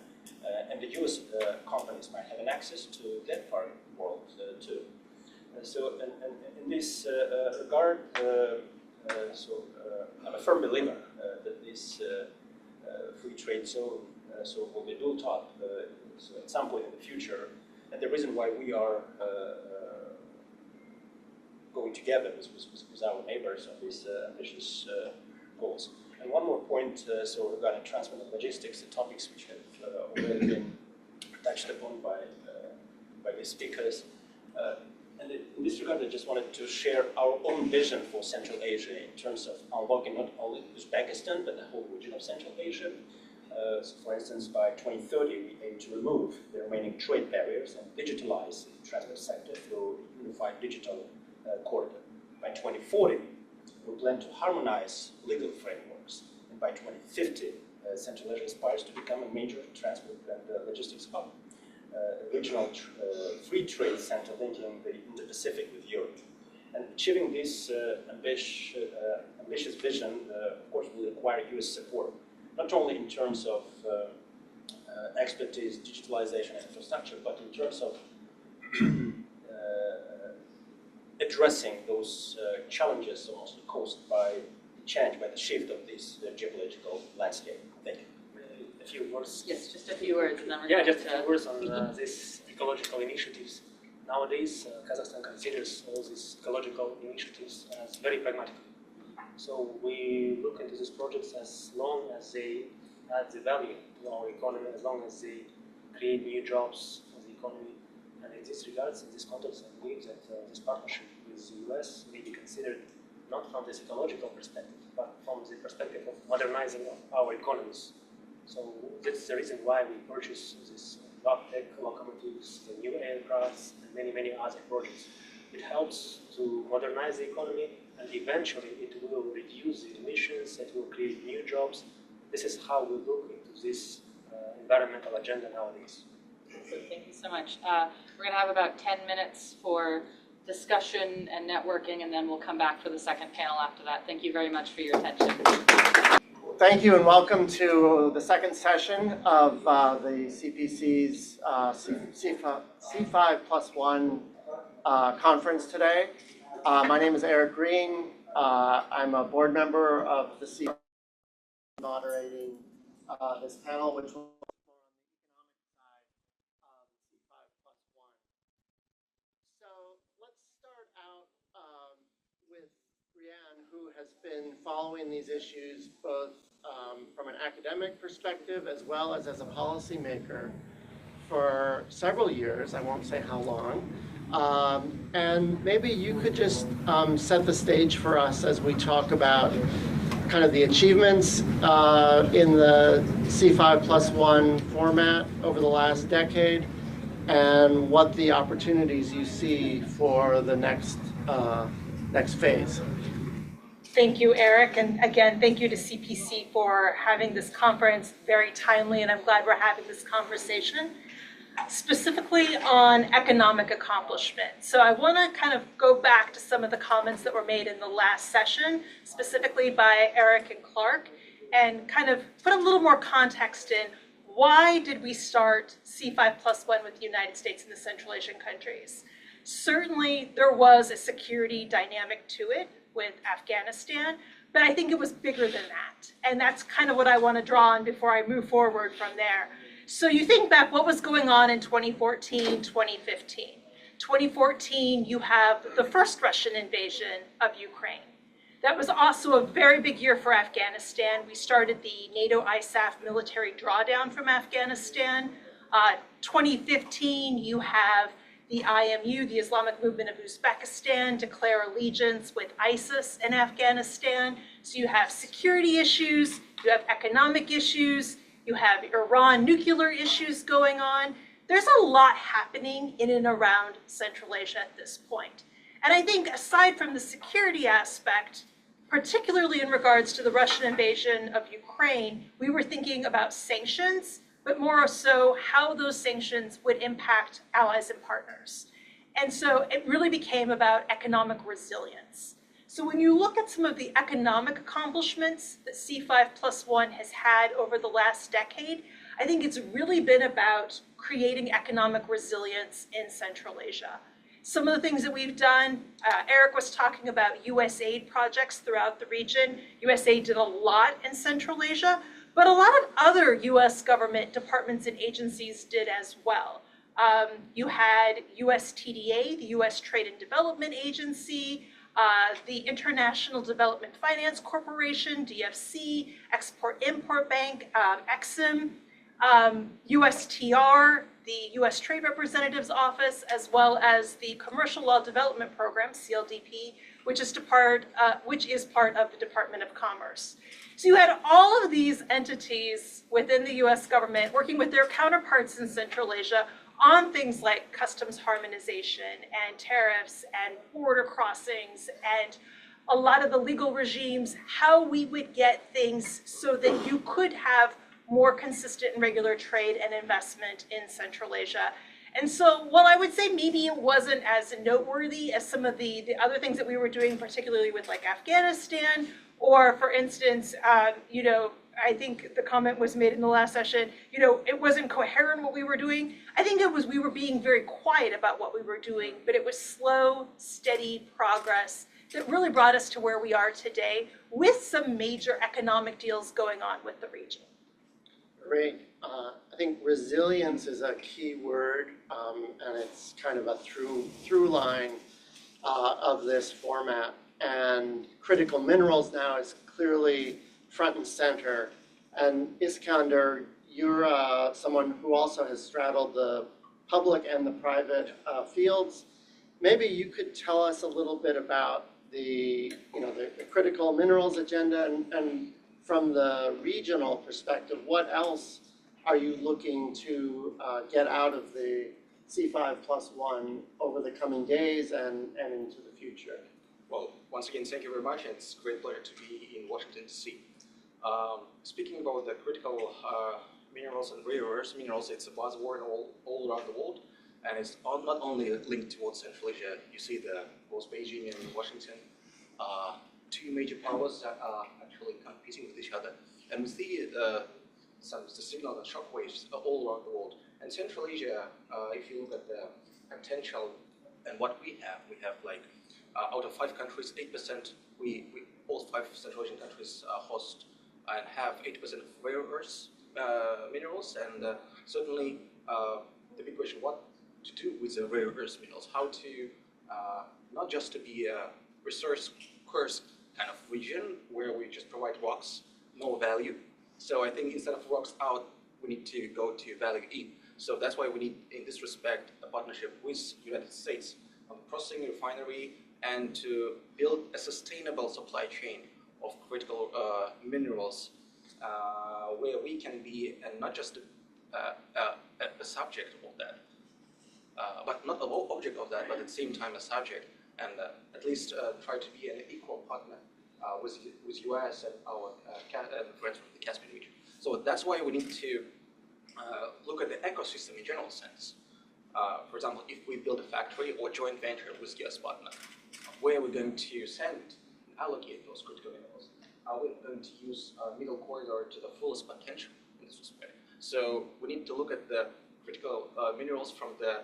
And the U.S. companies might have an access to that part of the world too. So in this regard, I'm a firm believer that this free trade zone will be built up at some point in the future. And the reason why we are going together with our neighbors on these ambitious goals. And one more point, regarding transport and logistics, the topics which have already been touched upon by the speakers. And in this regard, I just wanted to share our own vision for Central Asia in terms of unlocking not only Uzbekistan, but the whole region of Central Asia. So for instance, by 2030, we aim to remove the remaining trade barriers and digitalize the transport sector through a unified digital corridor. By 2040, we plan to harmonize legal frameworks. And by 2050, Central Asia aspires to become a major transport and logistics hub. A regional free trade center linking the Indo-Pacific with Europe. And achieving this ambitious vision, of course, will require US support, not only in terms of expertise, digitalization, and infrastructure, but in terms of addressing those challenges also caused by change, by the shift of this geopolitical landscape. Thank you. A few words. Yes, just a few words, and then we're Yeah, going just a few words on these ecological initiatives. Nowadays, Kazakhstan considers all these ecological initiatives as very pragmatic. So we look into these projects as long as they add the value to our economy, as long as they create new jobs for the economy. And in this regards, in this context, I believe that this partnership with the US may be considered not from this ecological perspective, but from the perspective of modernizing our economies. So that's the reason why we purchase this tech locomotives, the new aircrafts, and many, many other projects. It helps to modernize the economy, and eventually it will reduce the emissions, it will create new jobs. This is how we look into this environmental agenda nowadays. So thank you so much. We're going to have about 10 minutes for discussion and networking, and then we'll come back for the second panel after that. Thank you very much for your attention. Thank you and welcome to the second session of the CPC's C5+1 conference today. My name is Eric Green. I'm a board member of the C5 moderating this panel, which will focus more on the economic side of C5+1. So let's start out with Rianne, who has been following these issues both from an academic perspective as well as a policymaker for several years. I won't say how long. And maybe you could just set the stage for us as we talk about kind of the achievements in the C5+1 format over the last decade and what the opportunities you see for the next phase. Thank you, Eric, and again, thank you to CPC for having this conference, very timely, and I'm glad we're having this conversation, specifically on economic accomplishment. So I want to kind of go back to some of the comments that were made in the last session, specifically by Eric and Clark, and kind of put a little more context in why did we start C5+1 with the United States and the Central Asian countries. Certainly, there was a security dynamic to it with Afghanistan, but I think it was bigger than that. And that's kind of what I want to draw on before I move forward from there. So you think back, what was going on in 2014, 2015? 2014, you have the first Russian invasion of Ukraine. That was also a very big year for Afghanistan. We started the NATO ISAF military drawdown from Afghanistan. 2015, you have the IMU, the Islamic Movement of Uzbekistan, declare allegiance with ISIS in Afghanistan. So you have security issues, you have economic issues, you have Iran nuclear issues going on. There's a lot happening in and around Central Asia at this point. And I think aside from the security aspect, particularly in regards to the Russian invasion of Ukraine, we were thinking about sanctions, but more so how those sanctions would impact allies and partners. And so it really became about economic resilience. So when you look at some of the economic accomplishments that C5+1 has had over the last decade, I think it's really been about creating economic resilience in Central Asia. Some of the things that we've done, Eric was talking about US aid projects throughout the region. US aid did a lot in Central Asia, but a lot of other US government departments and agencies did as well. You had USTDA, the US Trade and Development Agency, the International Development Finance Corporation, DFC, Export-Import Bank, EXIM, USTR, the US Trade Representative's Office, as well as the Commercial Law Development Program, CLDP, which is part of the Department of Commerce. So you had all of these entities within the US government working with their counterparts in Central Asia on things like customs harmonization and tariffs and border crossings and a lot of the legal regimes, how we would get things so that you could have more consistent and regular trade and investment in Central Asia. And so while I would say maybe it wasn't as noteworthy as some of the other things that we were doing, particularly with like Afghanistan, or for instance, you know, I think the comment was made in the last session, you know, it wasn't coherent what we were doing. I think it was we were being very quiet about what we were doing, but it was slow, steady progress that really brought us to where we are today with some major economic deals going on with the region. Great. I think resilience is a key word, and it's kind of a through line of this format. And critical minerals now is clearly front and center. And Iskander, you're someone who also has straddled the public and the private fields. Maybe you could tell us a little bit about the critical minerals agenda, and from the regional perspective, what else are you looking to get out of the C5+1 over the coming days and into the future? Well, once again, thank you very much. It's a great pleasure to be in Washington, D.C. Speaking about the critical minerals and rare earth minerals, it's a buzzword all around the world, and it's not only linked towards Central Asia. You see both Beijing and Washington, two major powers that are actually competing with each other, and we see the signal and shockwaves all around the world. And Central Asia, if you look at the potential and what we have like out of 5 countries, 8%, all 5 Central Asian countries host and have 8% of rare earth minerals, and certainly the big question, what to do with the rare earth minerals, how to not just to be a resource-cursed kind of region where we just provide rocks, no value. So I think instead of rocks out, we need to go to value in. So that's why we need, in this respect, a partnership with the United States on processing, refinery, and to build a sustainable supply chain of critical minerals where we can be not just a subject of that, but not an object of that, but at the same time a subject, and at least try to be an equal partner with U.S. and our friends from the Caspian region. So that's why we need to look at the ecosystem in general sense. For example, if we build a factory or joint venture with U.S. partner, where are we going to send and allocate those critical minerals? Are we going to use middle corridor to the fullest potential in this respect? So we need to look at the critical minerals from the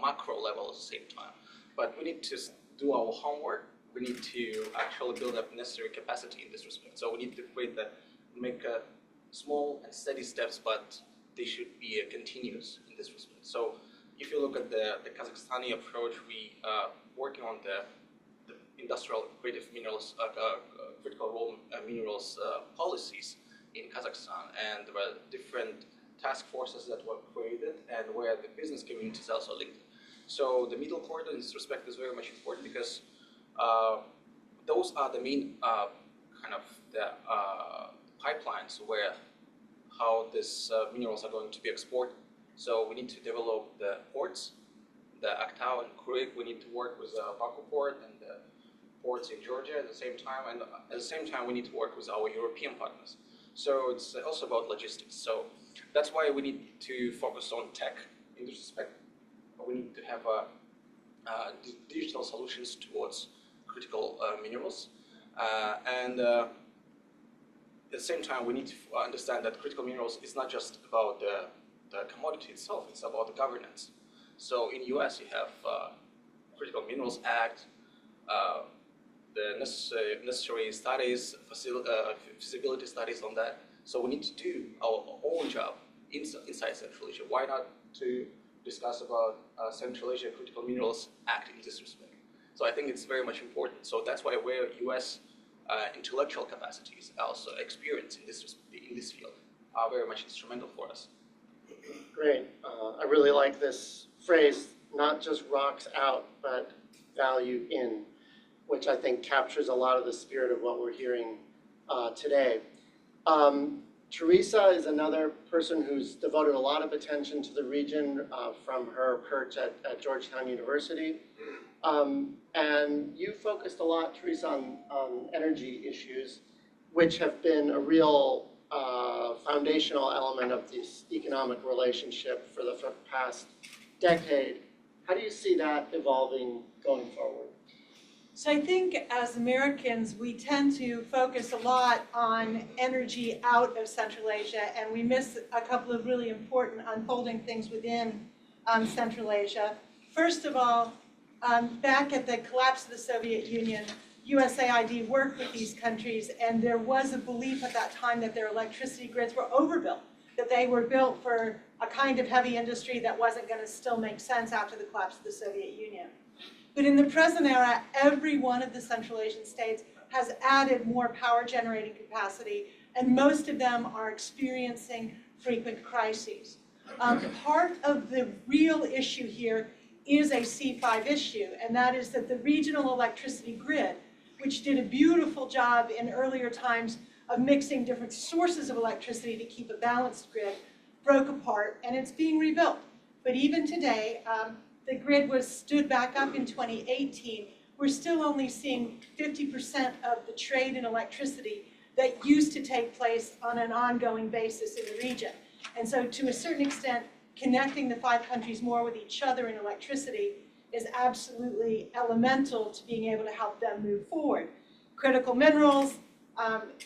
macro level at the same time. But we need to do our homework. We need to actually build up necessary capacity in this respect. So we need to make small and steady steps, but they should be continuous in this respect. So if you look at the Kazakhstani approach, we working on the industrial creative minerals, critical raw minerals policies in Kazakhstan, and there are different task forces that were created and where the business community is also linked. So the middle corridor in this respect is very much important because those are the main kind of the pipelines where how these minerals are going to be exported. So we need to develop the ports, the Aktau and Kurik. We need to work with Baku port and the ports in Georgia at the same time, and at the same time we need to work with our European partners. So it's also about logistics. So that's why we need to focus on tech in this respect. We need to have digital solutions towards critical minerals, and at the same time we need to understand that critical minerals is not just about the commodity itself, it's about the governance. So in US you have Critical Minerals Act, the necessary studies, feasibility studies on that. So we need to do our own job inside Central Asia. Why not to discuss about Central Asia Critical Minerals Act in this respect? So I think it's very much important. So that's why where US intellectual capacities, also experience in this field, are very much instrumental for us. Great. I really like this phrase, not just rocks out, but value in, which I think captures a lot of the spirit of what we're hearing today. Teresa is another person who's devoted a lot of attention to the region from her perch at Georgetown University. And you focused a lot, Teresa, on energy issues, which have been a real foundational element of this economic relationship for the past decade. How do you see that evolving going forward? So I think as Americans, we tend to focus a lot on energy out of Central Asia, and we miss a couple of really important unfolding things within Central Asia. First of all, back at the collapse of the Soviet Union, USAID worked with these countries, and there was a belief at that time that their electricity grids were overbuilt, that they were built for a kind of heavy industry that wasn't going to still make sense after the collapse of the Soviet Union. But in the present era, every one of the Central Asian states has added more power generating capacity, and most of them are experiencing frequent crises. Part of the real issue here is a C5 issue, and that is that the regional electricity grid, which did a beautiful job in earlier times of mixing different sources of electricity to keep a balanced grid, broke apart, and it's being rebuilt. But even today, the grid was stood back up in 2018. We're still only seeing 50% of the trade in electricity that used to take place on an ongoing basis in the region. And so to a certain extent, connecting the 5 countries more with each other in electricity is absolutely elemental to being able to help them move forward. Critical minerals,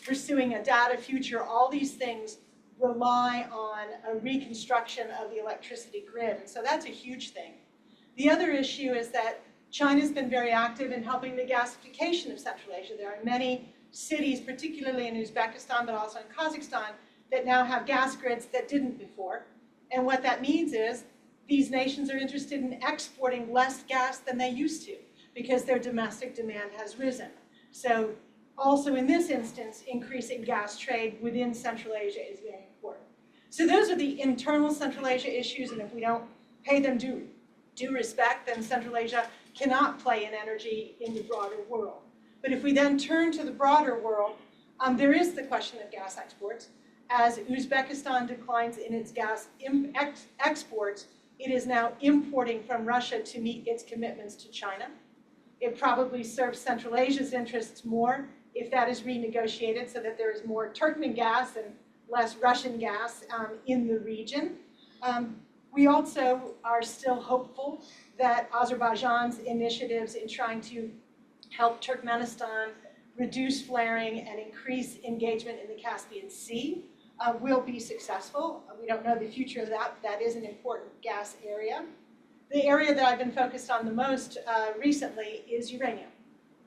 pursuing a data future, all these things rely on a reconstruction of the electricity grid. And so that's a huge thing. The other issue is that China's been very active in helping the gasification of Central Asia. There are many cities, particularly in Uzbekistan, but also in Kazakhstan, that now have gas grids that didn't before. And what that means is these nations are interested in exporting less gas than they used to because their domestic demand has risen. So also in this instance, increasing gas trade within Central Asia is very important. So those are the internal Central Asia issues, and if we don't pay them due respect, then Central Asia cannot play in energy in the broader world. But if we then turn to the broader world, there is the question of gas exports. As Uzbekistan declines in its gas exports, it is now importing from Russia to meet its commitments to China. It probably serves Central Asia's interests more if that is renegotiated so that there is more Turkmen gas and less Russian gas in the region. We also are still hopeful that Azerbaijan's initiatives in trying to help Turkmenistan reduce flaring and increase engagement in the Caspian Sea will be successful. We don't know the future of that, but that is an important gas area. The area that I've been focused on the most recently is uranium.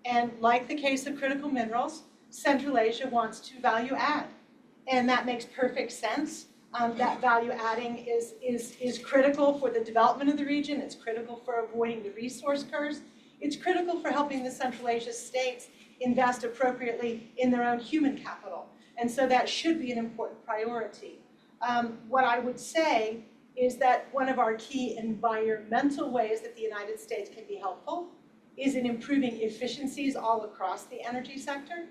And like the case of critical minerals, Central Asia wants to value add. And that makes perfect sense. That value adding is critical for the development of the region. It's critical for avoiding the resource curse. It's critical for helping the Central Asia states invest appropriately in their own human capital. And so that should be an important priority. What I would say is that one of our key environmental ways that the United States can be helpful is in improving efficiencies all across the energy sector.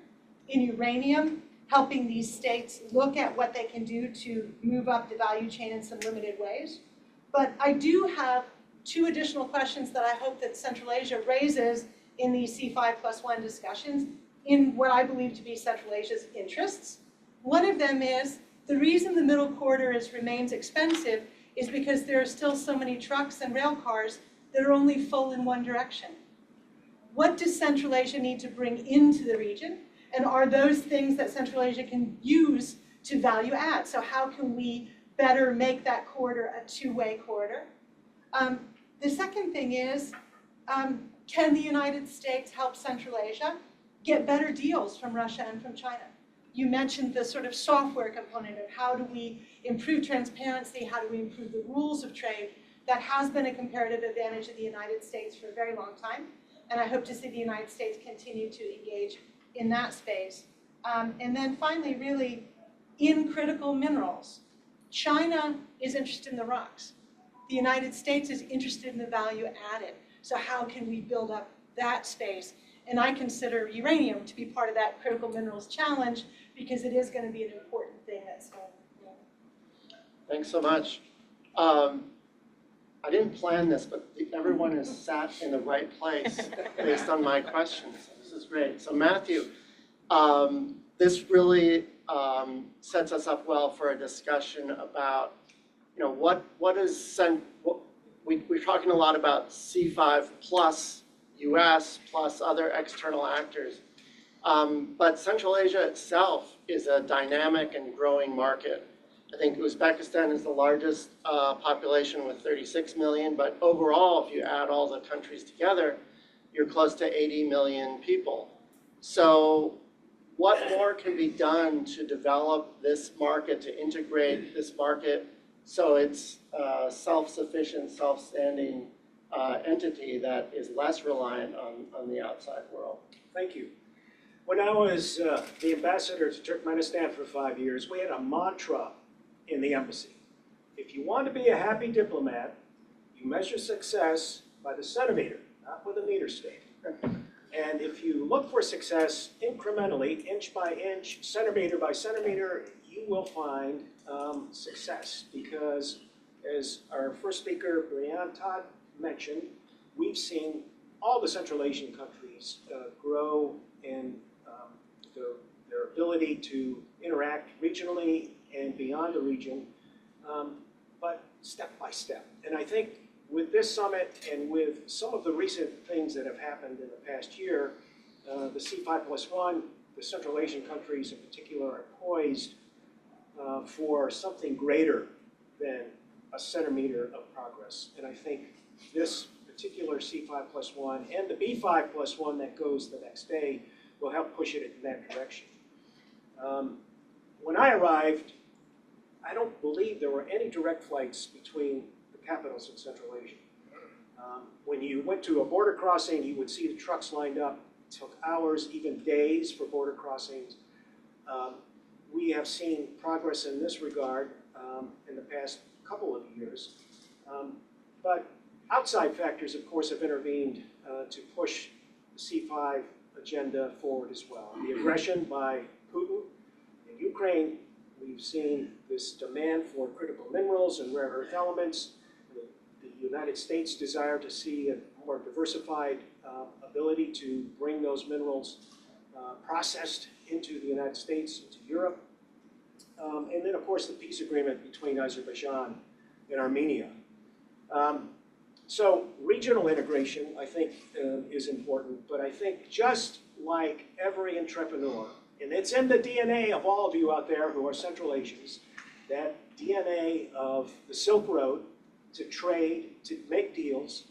In uranium, helping these states look at what they can do to move up the value chain in some limited ways. But I do have 2 additional questions that I hope that Central Asia raises in these C5+1 discussions in what I believe to be Central Asia's interests. One of them is the reason the middle corridor remains expensive is because there are still so many trucks and rail cars that are only full in one direction. What does Central Asia need to bring into the region? And are those things that Central Asia can use to value add? So how can we better make that corridor a 2-way corridor? The second thing is, can the United States help Central Asia get better deals from Russia and from China? You mentioned the sort of software component of how do we improve transparency, how do we improve the rules of trade. That has been a comparative advantage of the United States for a very long time. And I hope to see the United States continue to engage in that space. And then finally, really, in critical minerals, China is interested in the rocks. The United States is interested in the value added. So how can we build up that space? And I consider uranium to be part of that critical minerals challenge because it is going to be an important thing that's going on. Thanks so much. I didn't plan this, but everyone is sat in the right place based on my questions. This is great. So Matthew, this really sets us up well for a discussion about, we're talking a lot about C5 plus U.S. plus other external actors. But Central Asia itself is a dynamic and growing market. I think Uzbekistan is the largest population with 36 million, but overall, if you add all the countries together, you're close to 80 million people. So what more can be done to develop this market, to integrate this market so it's a self-sufficient, self-standing entity that is less reliant on the outside world? Thank you. When I was the ambassador to Turkmenistan for 5 years, we had a mantra in the embassy. If you want to be a happy diplomat, you measure success by the centimeter, not with a meter stick. And if you look for success incrementally, inch by inch, centimeter by centimeter, you will find success. Because as our first speaker, Brian Todd, mentioned, we've seen all the Central Asian countries grow in their ability to interact regionally and beyond the region, but step by step. And I think with this summit and with some of the recent things that have happened in the past year, the C5+1, the Central Asian countries in particular, are poised for something greater than a centimeter of progress. And I think this particular C5+1 and the B5+1 that goes the next day will help push it in that direction. When I arrived, I don't believe there were any direct flights between the capitals in Central Asia. When you went to a border crossing, you would see the trucks lined up. It took hours, even days for border crossings. We have seen progress in this regard in the past couple of years. But outside factors, of course, have intervened to push the C5 agenda forward as well. The aggression by Putin in Ukraine, we've seen this demand for critical minerals and rare earth elements, the United States' desire to see a more diversified ability to bring those minerals processed into the United States, into Europe, and then, of course, the peace agreement between Azerbaijan and Armenia. So regional integration, I think, is important, but I think just like every entrepreneur, and it's in the DNA of all of you out there who are Central Asians, that DNA of the Silk Road to trade, to make deals,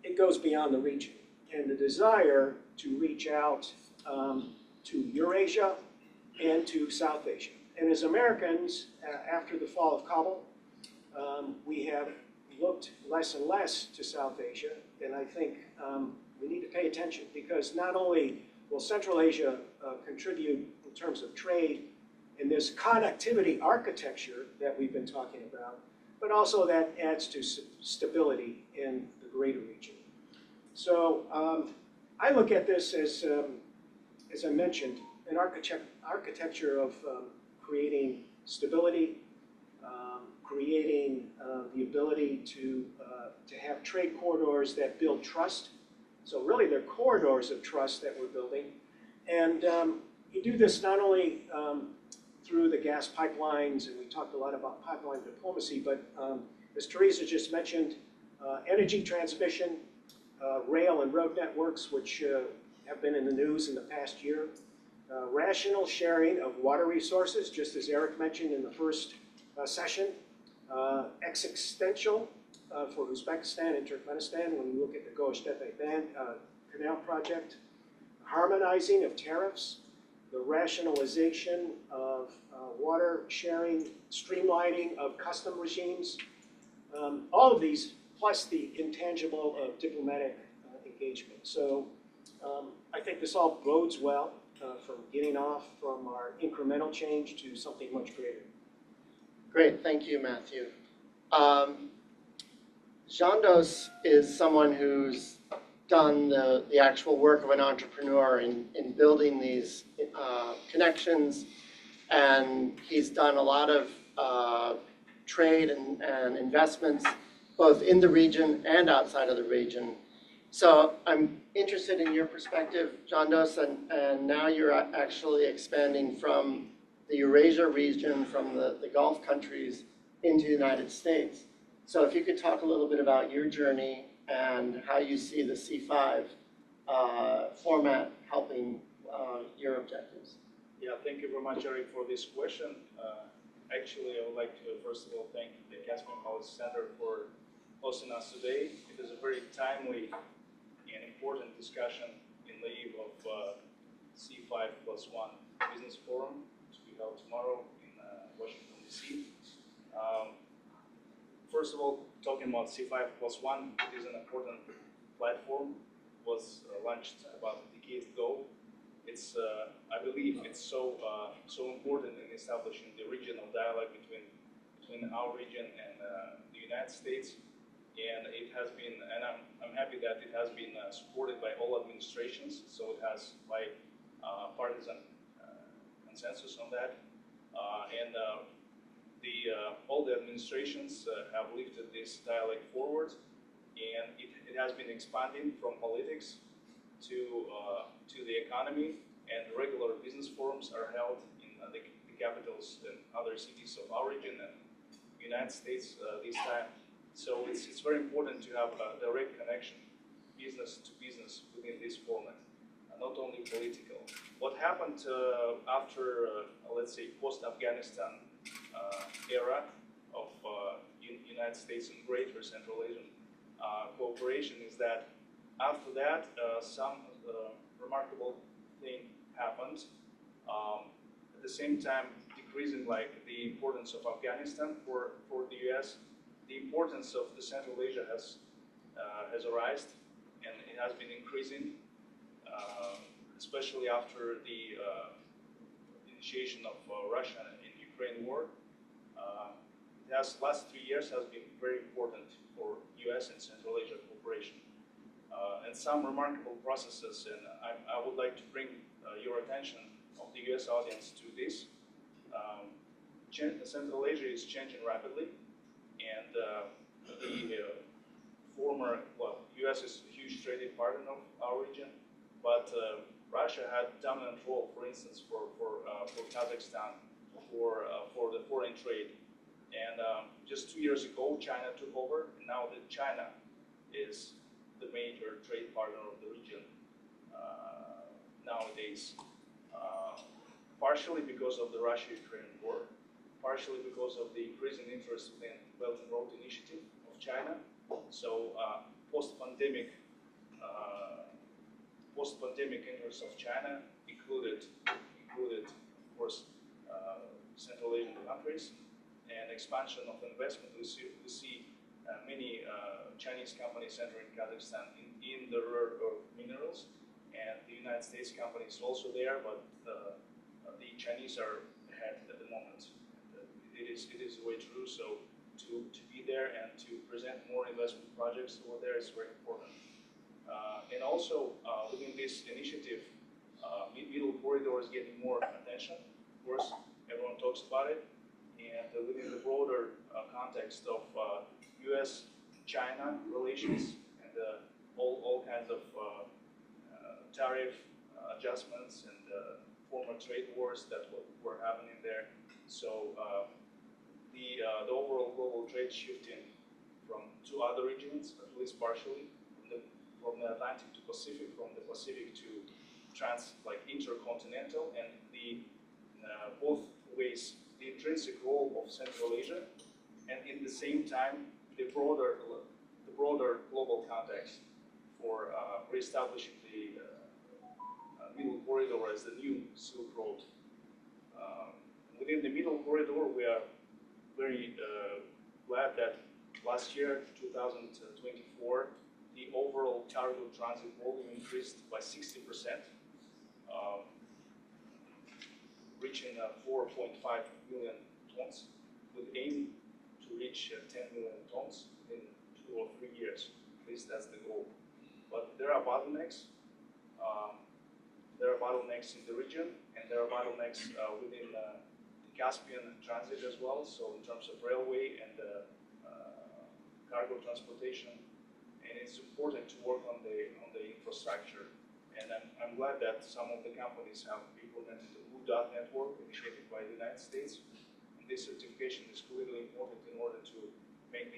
it goes beyond the region. And the desire to reach out to Eurasia and to South Asia. And as Americans, after the fall of Kabul, we have looked less and less to South Asia, and I think we need to pay attention, because not only will Central Asia contribute in terms of trade in this connectivity architecture that we've been talking about, but also that adds to stability in the greater region. So I look at this as I mentioned, an architecture of creating stability, creating the ability to have trade corridors that build trust. So really they're corridors of trust that we're building. And you do this not only through the gas pipelines, and we talked a lot about pipeline diplomacy, but as Teresa just mentioned, energy transmission, rail and road networks, which have been in the news in the past year, rational sharing of water resources, just as Eric mentioned in the first session, existential for Uzbekistan and Turkmenistan when you look at the Gosh-Tepe Canal project, harmonizing of tariffs, the rationalization of water sharing, streamlining of custom regimes, all of these, plus the intangible of diplomatic engagement. So I think this all bodes well from getting off from our incremental change to something much greater. Great, thank you, Matthew. Jandos is someone who's done the actual work of an entrepreneur in building these connections, and he's done a lot of trade and investments both in the region and outside of the region. So I'm interested in your perspective, Jandos, and now you're actually expanding from the Eurasia region, from the Gulf countries into the United States. So if you could talk a little bit about your journey and how you see the C5 format helping your objectives. Yeah, thank you very much, Eric, for this question. Actually, I would like to first of all thank the Caspian Policy Center for hosting us today. It is a very timely and important discussion in the eve of C5+1 Business Forum to be held tomorrow in Washington, D.C. First of all, talking about C5+1, it is an important platform. It was launched about a decade ago. It's, I believe, it's so important in establishing the regional dialogue between our region and the United States. And it has been, and I'm happy that it has been supported by all administrations. So it has bipartisan consensus on that. All the administrations have lifted this dialogue forward, and it has been expanding from politics to the economy, and regular business forums are held in the capitals and other cities of our region and United States this time. So it's very important to have a direct connection, business to business, within this format, not only political. What happened after, let's say, post-Afghanistan era of United States and Greater Central Asian cooperation is that after that, some remarkable thing happened. At the same time, decreasing like the importance of Afghanistan for the U.S., the importance of the Central Asia has arisen, and it has been increasing, especially after the initiation of Russia in Ukraine war. Last 3 years has been very important for U.S. and Central Asia cooperation. And some remarkable processes, and I would like to bring your attention of the U.S. audience to this. Central Asia is changing rapidly, and the former, U.S. is a huge trading partner of our region, but Russia had dominant role, for instance, for Kazakhstan, for the foreign trade. And just 2 years ago, China took over, and now that China is the major trade partner of the region nowadays, partially because of the Russia-Ukraine war, partially because of the increasing interest in Belt and Road Initiative of China. So post-pandemic interests of China included, of course, Central Asian countries, and expansion of investment. We see many Chinese companies entering Kazakhstan in the rare earth minerals, and the United States companies also there, but the Chinese are ahead at the moment. It is the way through. So to be there and to present more investment projects over there is very important. And also within this initiative, Middle Corridor is getting more attention. Of course, everyone talks about it. And within the broader context of U.S.-China relations and all kinds of tariff adjustments and former trade wars that were happening there. So the overall global trade shifting to other regions, at least partially, from the Atlantic to Pacific, from the Pacific to intercontinental, and the both ways, the intrinsic role of Central Asia, and in the same time the broader global context for reestablishing the Middle Corridor as the new Silk Road. Within the Middle Corridor, we are very glad that last year, 2024, the overall cargo transit volume increased by 60%, reaching 4.5 million tons, with aim to reach 10 million tons in 2 or 3 years. At least that's the goal. But there are bottlenecks. There are bottlenecks in the region, and there are bottlenecks within the Caspian transit as well. So in terms of railway and cargo transportation, and it's important to work on the infrastructure. And I'm glad that some of the companies have implemented the Blue Dot network initiated by the United States. And this certification is clearly important in order to make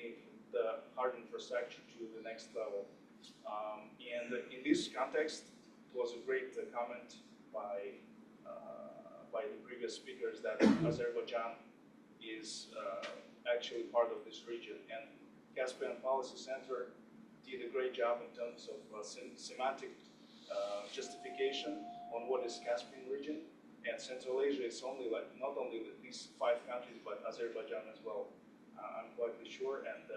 the hard infrastructure to the next level. And in this context, it was a great comment by the previous speakers that Azerbaijan is actually part of this region. And Caspian Policy Center did a great job in terms of semantic justification on what is Caspian region. And Central Asia is only not only these 5 countries, but Azerbaijan as well. I'm quite sure, and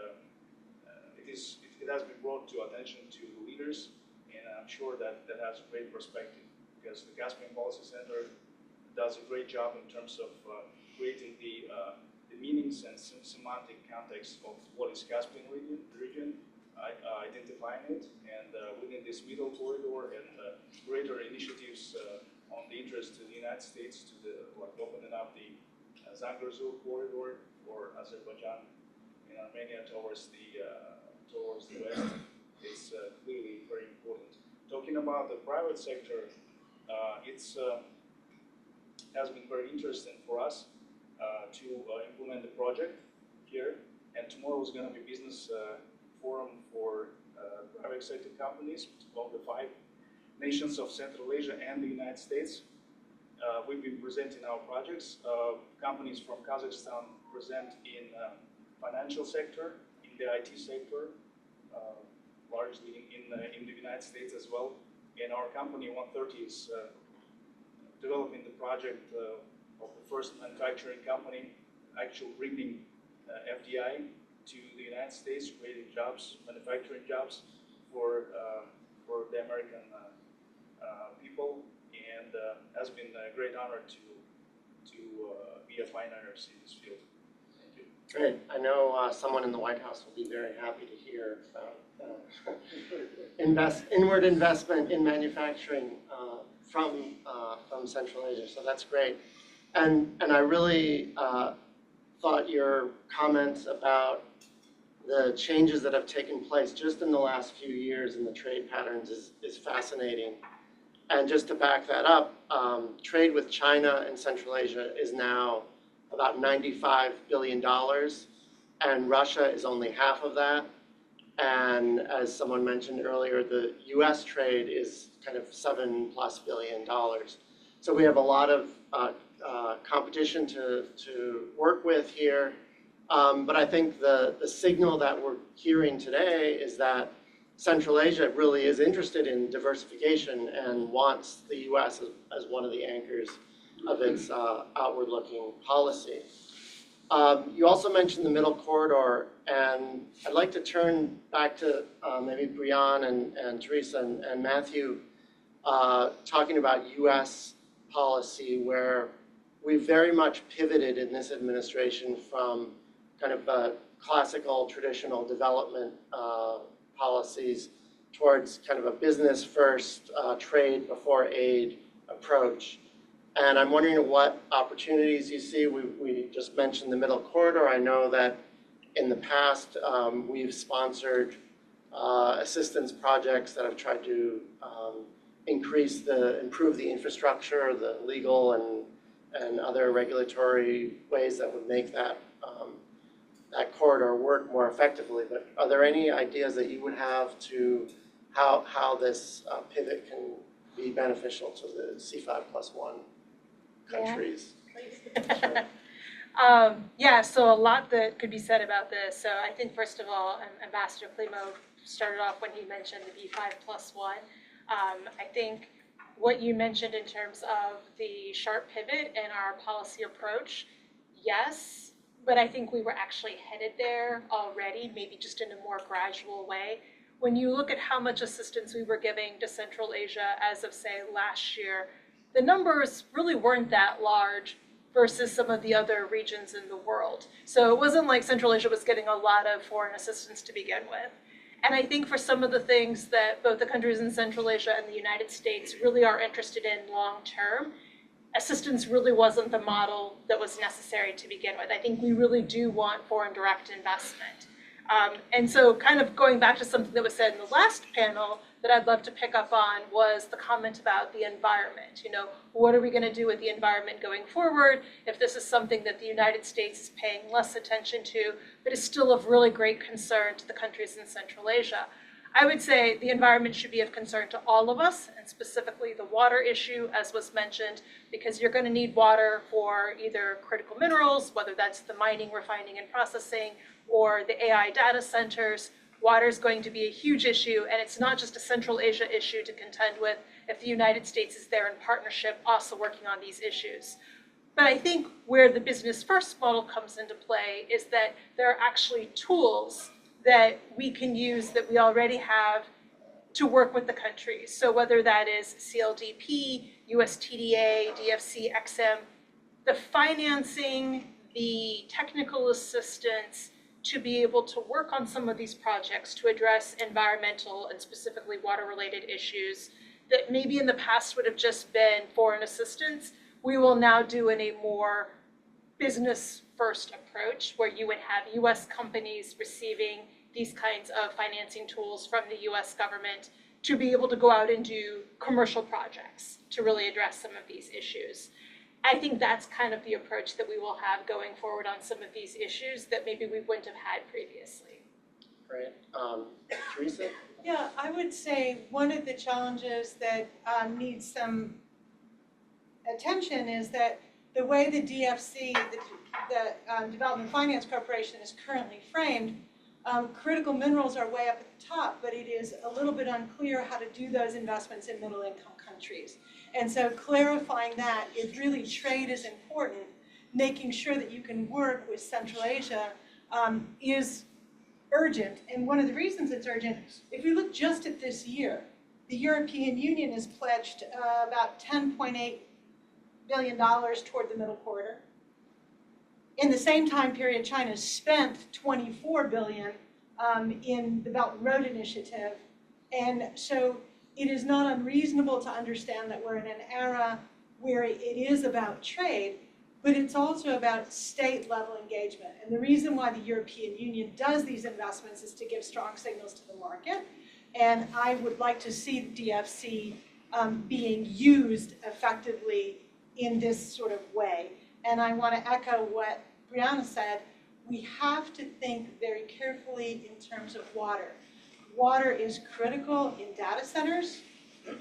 it has been brought to attention to the leaders, and I'm sure that has a great perspective, because the Caspian Policy Center does a great job in terms of creating the meanings and semantic context of what is Caspian region, identifying it, and within this middle corridor and greater initiatives on the interest to the United States, to opening up the Zangezur corridor for Azerbaijan and Armenia towards the west. It's clearly very important. Talking about the private sector, it's has been very interesting for us to implement the project here. And tomorrow is going to be business forum for private sector companies of the 5 nations of Central Asia and the United States. We've been presenting our projects. Companies from Kazakhstan present in financial sector, in the IT sector, largely in the United States as well. And our company 130 is developing the project of the first manufacturing company actually bringing FDI to the United States, creating jobs, manufacturing jobs for the American people, and has been a great honor to be a pioneer in this field. Thank you. Great. I know someone in the White House will be very happy to hear about inward investment in manufacturing from Central Asia. So that's great. And I really thought your comments about the changes that have taken place just in the last few years in the trade patterns is fascinating. And just to back that up, trade with China and Central Asia is now about $95 billion, and Russia is only half of that. And as someone mentioned earlier, the U.S. trade is kind of $7+ billion. So we have a lot of competition to work with here. But I think the signal that we're hearing today is that Central Asia really is interested in diversification and wants the U.S. as one of the anchors of its outward-looking policy. You also mentioned the middle corridor, and I'd like to turn back to maybe Brian and Teresa and Matthew talking about U.S. policy, where we've very much pivoted in this administration from kind of classical, traditional development policies towards kind of a business-first, trade before aid approach. And I'm wondering what opportunities you see. We just mentioned the middle corridor. I know that in the past we've sponsored assistance projects that have tried to improve the infrastructure, the legal and other regulatory ways that would make that corridor work more effectively. But are there any ideas that you would have to how this pivot can be beneficial to the C5+1 countries? Yeah, yeah, so a lot that could be said about this. So I think first of all, Ambassador Klimo started off when he mentioned the B5+1. I think what you mentioned in terms of the sharp pivot in our policy approach, yes, but I think we were actually headed there already, maybe just in a more gradual way. When you look at how much assistance we were giving to Central Asia as of, say, last year, the numbers really weren't that large versus some of the other regions in the world. So it wasn't like Central Asia was getting a lot of foreign assistance to begin with. And I think for some of the things that both the countries in Central Asia and the United States really are interested in long term, assistance really wasn't the model that was necessary to begin with. I think we really do want foreign direct investment. And so kind of going back to something that was said in the last panel that I'd love to pick up on was the comment about the environment. You know, what are we going to do with the environment going forward if this is something that the United States is paying less attention to, but is still of really great concern to the countries in Central Asia? I would say the environment should be of concern to all of us, and specifically the water issue, as was mentioned, because you're going to need water for either critical minerals, whether that's the mining, refining, and processing, or the AI data centers. Water is going to be a huge issue, and it's not just a Central Asia issue to contend with if the United States is there in partnership also working on these issues. But I think where the business first model comes into play is that there are actually tools that we can use that we already have to work with the countries. So whether that is CLDP, US TDA, DFC, XM, the financing, the technical assistance to be able to work on some of these projects to address environmental and specifically water-related issues that maybe in the past would have just been foreign assistance, we will now do in a more business-first approach where you would have US companies receiving these kinds of financing tools from the US government to be able to go out and do commercial projects to really address some of these issues. I think that's kind of the approach that we will have going forward on some of these issues that maybe we wouldn't have had previously. Great. Teresa? Yeah, I would say one of the challenges that needs some attention is that the way the DFC, the Development Finance Corporation, is currently framed, critical minerals are way up at the top, but it is a little bit unclear how to do those investments in middle-income countries. And so clarifying that is really trade is important. Making sure that you can work with Central Asia is urgent. And one of the reasons it's urgent, if we look just at this year, the European Union has pledged about $10.8 billion toward the middle corridor. In the same time period, China spent $24 billion in the Belt and Road Initiative. And so it is not unreasonable to understand that we're in an era where it is about trade, but it's also about state-level engagement. And the reason why the European Union does these investments is to give strong signals to the market. And I would like to see the DFC being used effectively in this sort of way. And I want to echo what Brianna said. We have to think very carefully in terms of water. Water is critical in data centers,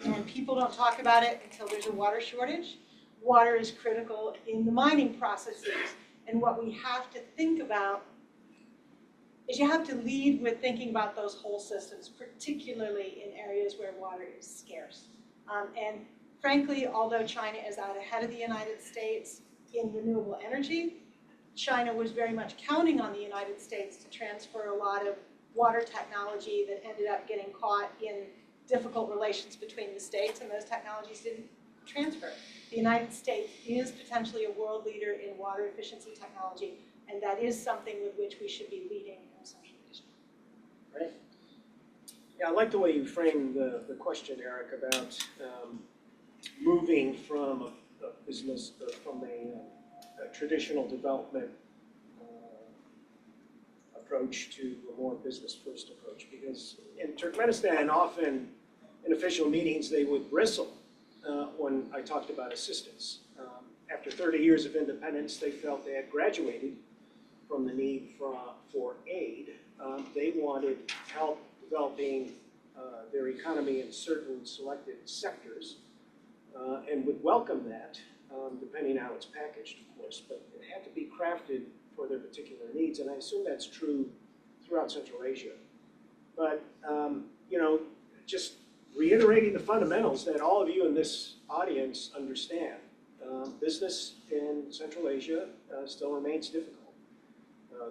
and people don't talk about it until there's a water shortage. Water is critical in the mining processes. And what we have to think about is you have to lead with thinking about those whole systems, particularly in areas where water is scarce. And frankly, although China is out ahead of the United States in renewable energy, China was very much counting on the United States to transfer a lot of water technology that ended up getting caught in difficult relations between the states, and those technologies didn't transfer. The United States is potentially a world leader in water efficiency technology, and that is something with which we should be leading in Central Asia. Great. Yeah, I like the way you framed the question, Eric, about moving from a business, from a traditional development approach to a more business-first approach. Because in Turkmenistan, often in official meetings, they would bristle when I talked about assistance. After 30 years of independence, they felt they had graduated from the need for aid. They wanted help developing their economy in certain selected sectors and would welcome that, depending on how it's packaged, of course, but it had to be crafted for their particular needs, and I assume that's true throughout Central Asia. But, you know, just reiterating the fundamentals that all of you in this audience understand. Business in Central Asia still remains difficult.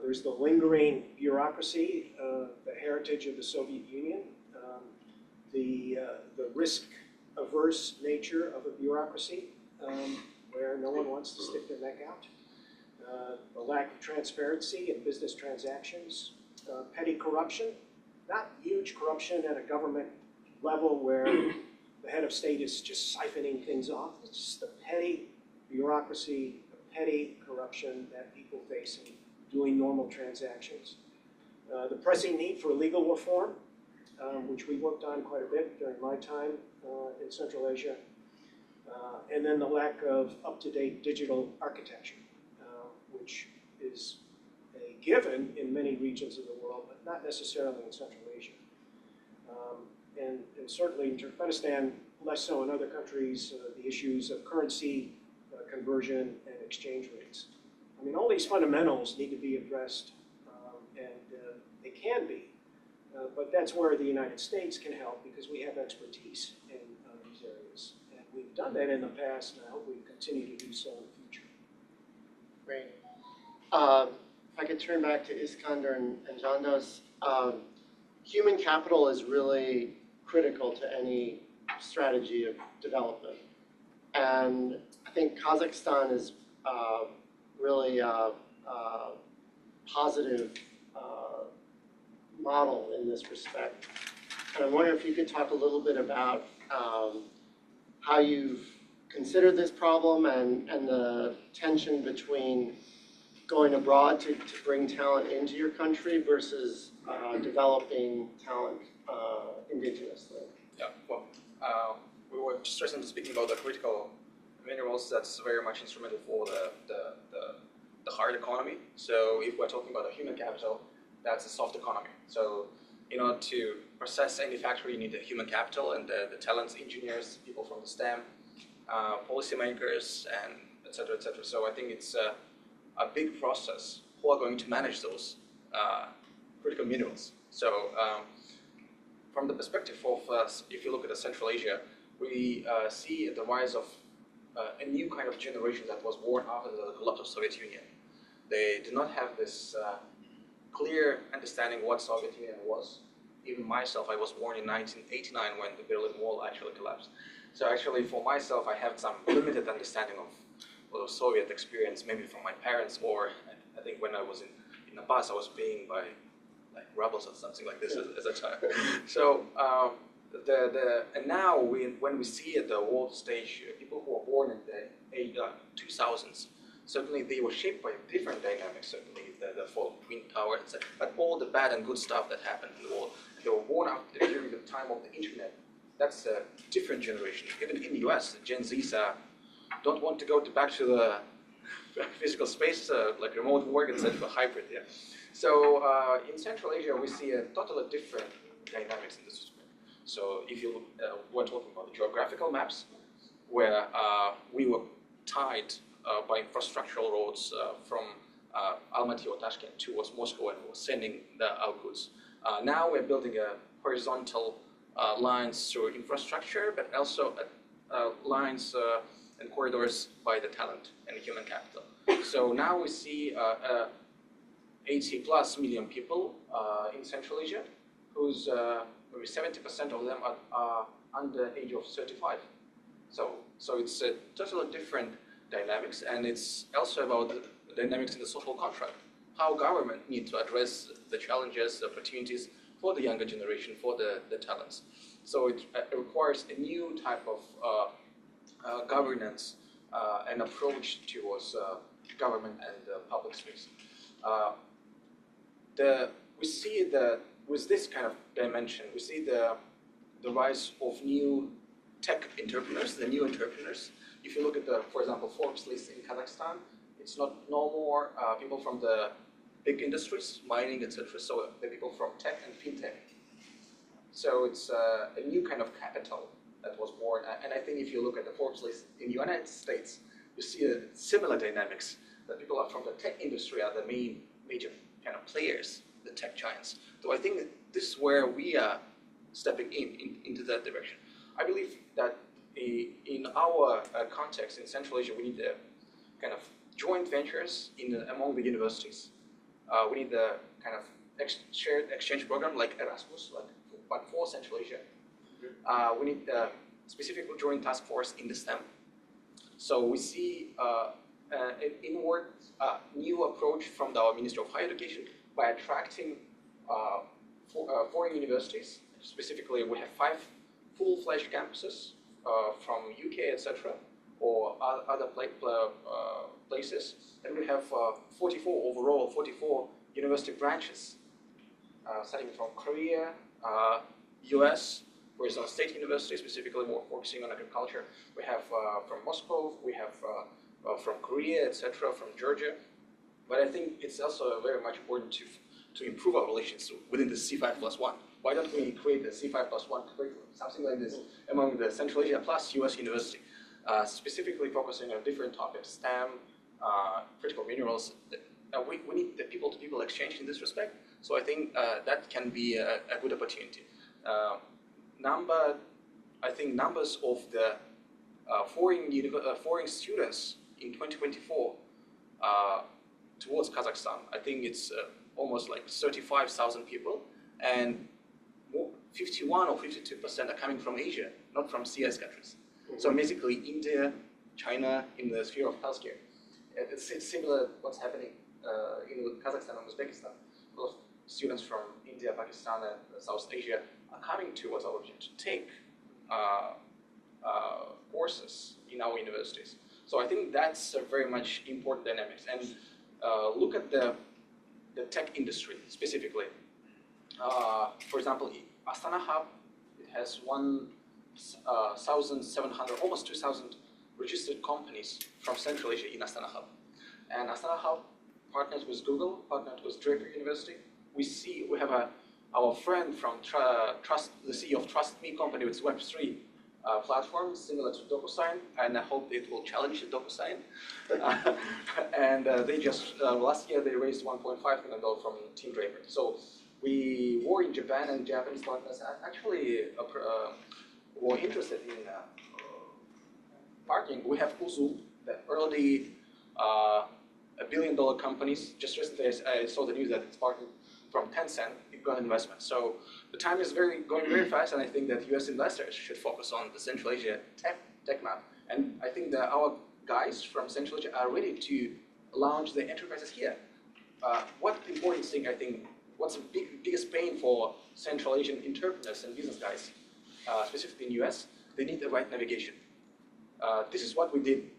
There's the lingering bureaucracy, the heritage of the Soviet Union, the risk-averse nature of a bureaucracy where no one wants to stick their neck out, the lack of transparency in business transactions, petty corruption, not huge corruption at a government level where the head of state is just siphoning things off. It's just the petty bureaucracy, the petty corruption that people face in doing normal transactions. the pressing need for legal reform, which we worked on quite a bit during my time in Central Asia, and then the lack of up-to-date digital architecture, which is a given in many regions of the world, but not necessarily in Central Asia. And certainly in Turkmenistan, less so in other countries, the issues of currency conversion and exchange rates. I mean, all these fundamentals need to be addressed, and they can be, but that's where the United States can help because we have expertise in these areas. And we've done that in the past, and I hope we continue to do so in the future. Great. If I could turn back to Iskander and Jandos, human capital is really critical to any strategy of development. And I think Kazakhstan is really a positive model in this respect. And I'm wondering if you could talk a little bit about how you've considered this problem and the tension between going abroad to bring talent into your country versus developing talent indigenously. Yeah, well, we were just recently speaking about the critical minerals. That's very much instrumental for the hard economy. So if we're talking about the human capital, that's a soft economy. So in order to process any factory, you need the human capital and the talents, engineers, people from the STEM, policymakers, and et cetera, et cetera. So I think it's a big process who are going to manage those critical minerals. So from the perspective of if you look at Central Asia, we see the rise of a new kind of generation that was born after the collapse of Soviet Union. They did not have this clear understanding what Soviet Union was. Even myself, I was born in 1989 when the Berlin Wall actually collapsed. So actually for myself, I have some limited understanding of the Soviet experience, maybe from my parents, or I think when I was in the bus, I was being by like rebels or something like this as a child. So and now when we see at the world stage, people who are born in the 2000s, certainly they were shaped by different dynamics, certainly the fall of Twin Towers, etc. But all the bad and good stuff that happened in the world, they were born after, during the time of the internet. That's a different generation. Even in the US, the Gen Zs don't want to go back to the physical space, like remote work, etc., hybrid, yeah. So in Central Asia, we see a totally different dynamics in this respect. So if you we're talking about the geographical maps, where we were tied by infrastructural roads from Almaty or Tashkent towards Moscow, and we were sending our goods. Now we're building a horizontal lines through infrastructure, but also lines and corridors by the talent and human capital. So now we see 80+ million people in Central Asia, whose maybe 70% of them are under the age of 35. So it's a totally different dynamics, and it's also about the dynamics in the social contract. How government need to address the challenges, the opportunities for the younger generation, for the talents. So it requires a new type of governance and approach towards government and public space. We see with this kind of dimension, we see the rise of new tech entrepreneurs, the new entrepreneurs. If you look at for example, Forbes list in Kazakhstan, it's no more people from the big industries, mining, etc. So the people from tech and fintech. So it's a new kind of capital that was born. And I think if you look at the Forbes list in the United States, you see a similar dynamics. That people are from the tech industry are the major kind of players, the tech giants. So I think that this is where we are stepping into that direction. I believe that in our context in Central Asia, we need the kind of joint ventures among the universities. We need the kind of shared exchange program like Erasmus, but for Central Asia. We need the specific joint task force in the STEM. So we see an inward new approach from our Ministry of Higher Education by attracting foreign universities. Specifically, we have 5 full-fledged campuses from UK, etc., or other places, and we have 44 university branches starting from Korea, U.S., for example, state universities, specifically more focusing on agriculture. We have from Moscow, we have from Korea, etc., from Georgia. But I think it's also very much important to improve our relations within the C5+1. Why don't we create a C5+1 curriculum, something like this, among the Central Asia plus U.S. university, specifically focusing on different topics, STEM, critical minerals. We need the people-to-people exchange in this respect. So I think that can be a good opportunity. I think numbers of the foreign students in 2024 towards Kazakhstan, I think it's almost like 35,000 people, and 51 or 52% are coming from Asia, not from CIS countries. Mm-hmm. So basically India, China in the sphere of healthcare. It's similar what's happening in Kazakhstan and Uzbekistan. A lot of students from India, Pakistan, and South Asia are coming towards our region to take courses in our universities. So I think that's a very much important dynamics. And look at the tech industry specifically. For example, Astana Hub, it has 1,700, almost 2,000 registered companies from Central Asia in Astana Hub. And Astana Hub partners with Google, partnered with Draper University. We have our friend from the CEO of Trust Me company with Web3 platform, similar to DocuSign, and I hope it will challenge the DocuSign. And they just, last year they raised $1.5 million from Team Draper. So we were in Japan, and Japanese partners actually were interested in partnering. We have Uzu, the early $1 billion companies. Just recently I saw the news that it's partnered from Tencent. It got investment. So the time is going very fast, and I think that U.S. investors should focus on the Central Asia tech map. And I think that our guys from Central Asia are ready to launch the enterprises here. What important thing, I think, what's the biggest pain for Central Asian entrepreneurs and business guys, specifically in U.S., they need the right navigation. This is what we did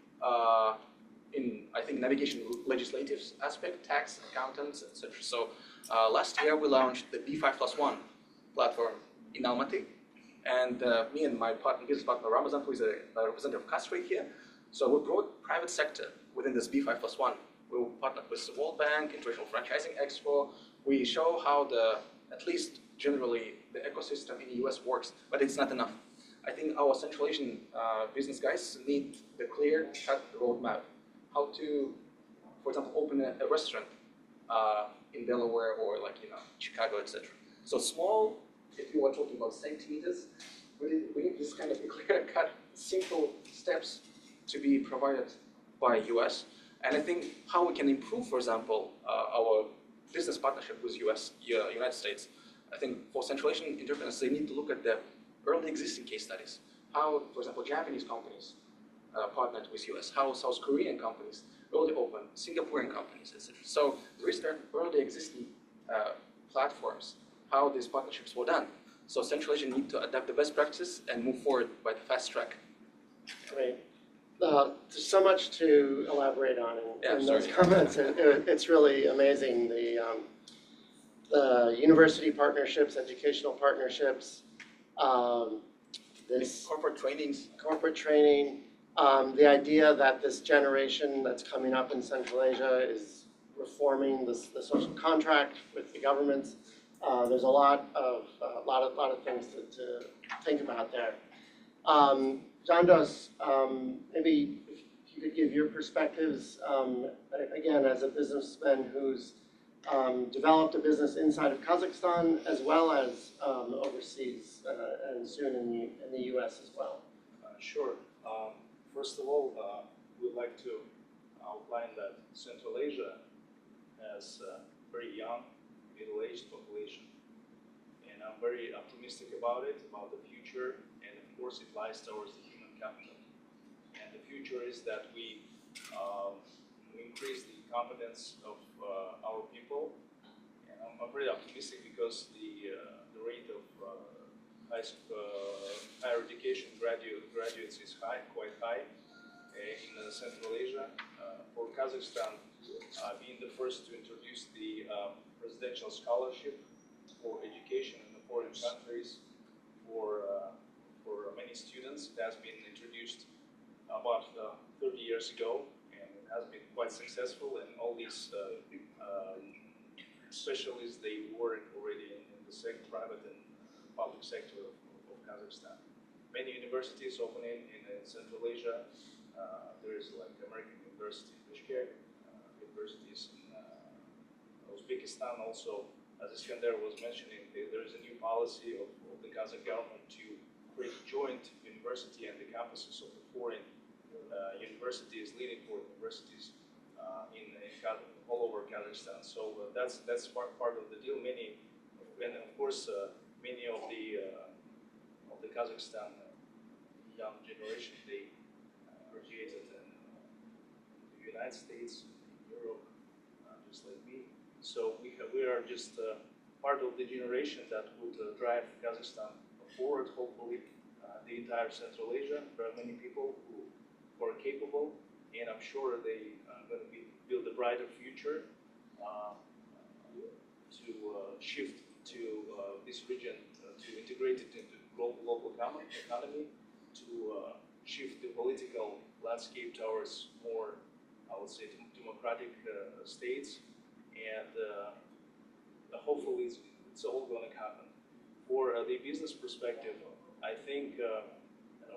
in, I think, navigation legislative aspect, tax, accountants, etc. So last year we launched the B5+1 platform in Almaty, and me and my business partner Ramazan, who is a representative of Castre here. So we brought private sector within this B5+1. We partnered with the World Bank, International Franchising Expo. We show how at least generally, the ecosystem in the US works, but it's not enough. I think our Central Asian business guys need the clear-cut roadmap. How to, for example, open a restaurant in Delaware or Chicago, etc. So small, if you are talking about centimeters, we need this kind of clear-cut, simple steps to be provided by US. And I think how we can improve, for example, our business partnership with United States. I think for Central Asian entrepreneurs, they need to look at the early existing case studies. How, for example, Japanese companies partnered with US, how South Korean companies early opened, Singaporean companies, etc. So there is early existing platforms, how these partnerships were done. So Central Asia need to adapt the best practices and move forward by the fast track. Great. There's so much to elaborate on in those comments. It's really amazing, the university partnerships, educational partnerships, this corporate trainings. Corporate training, the idea that this generation that's coming up in Central Asia is reforming the social contract with the governments. There's a lot of things to think about there. Jandos, maybe if you could give your perspectives, again, as a businessman who's developed a business inside of Kazakhstan as well as overseas and soon in the US as well. Sure. First of all, we'd like to outline that Central Asia has a very young, middle-aged population. And I'm very optimistic about it, about the future, and of course it lies towards the human capital. And the future is that we increase the competence of our people. And I'm very optimistic because the rate of higher education graduates is quite high in Central Asia. For Kazakhstan, being the first to introduce the presidential scholarship for education in the foreign countries for many students. It has been introduced about 30 years ago, and it has been quite successful. And all these specialists, they work already in the private and public sector of Kazakhstan. Many universities opening in Central Asia. There is like American University in Bishkek, universities in Uzbekistan also. As Iskandar was mentioning, there is a new policy of the Kazakh government to create joint university and the campuses of the foreign universities, leading foreign universities all over Kazakhstan. So that's part of the deal. Many, and of course, many of the Kazakhstan young generation, they graduated in the United States, Europe, just like me. So we are just part of the generation that would drive Kazakhstan forward. Hopefully, the entire Central Asia. There are many people who are capable, and I'm sure they are going to build a brighter future to shift to this region, to integrate it into local economy, to shift the political landscape towards more, I would say, democratic states, and hopefully it's all going to happen. For the business perspective, I think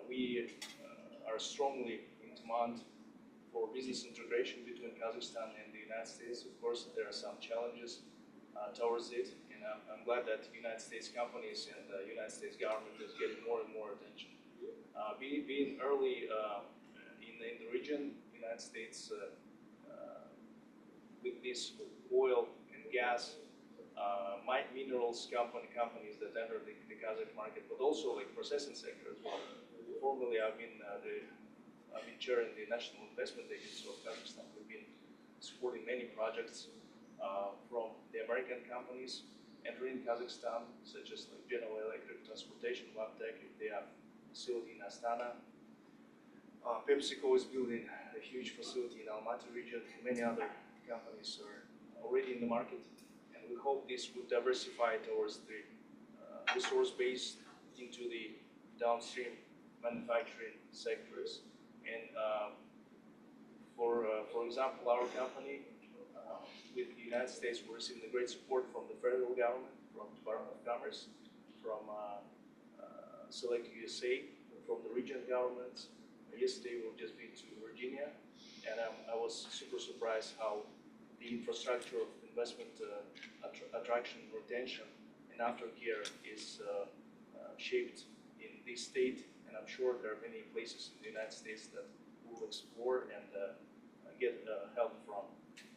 we are strongly in demand for business integration between Kazakhstan and the United States. Of course, there are some challenges towards it, and I'm glad that United States companies and the United States government is getting more and more attention. Being early in the region, United States with this oil and gas, minerals companies that enter the Kazakh market, but also like processing sector as well. Formerly, I've been chairing the National Investment Agency of Kazakhstan. We've been supporting many projects from the American companies entering Kazakhstan, such as like General Electric, Transportation, Labtech, they have a facility in Astana. PepsiCo is building a huge facility in Almaty region. Many other companies are already in the market, and we hope this would diversify towards the resource base into the downstream manufacturing sectors. And for example, our company with the United States, we're receiving the great support from the federal government, from Department of Commerce, from Select USA, from the regional governments. Yesterday we've just been to Virginia, and I was super surprised how the infrastructure of investment attraction, retention, and aftercare is shaped in this state. And I'm sure there are many places in the United States that we'll explore and get help from.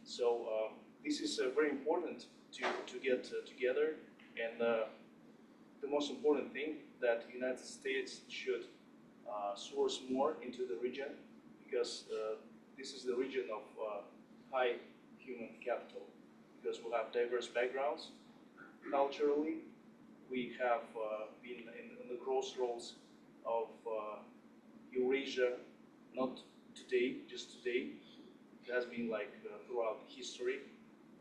So this is very important to get together, and the most important thing that the United States should source more into the region, because this is the region of high human capital, because we have diverse backgrounds. Culturally, we have been in the crossroads of Eurasia, not today, just today. It has been like throughout history,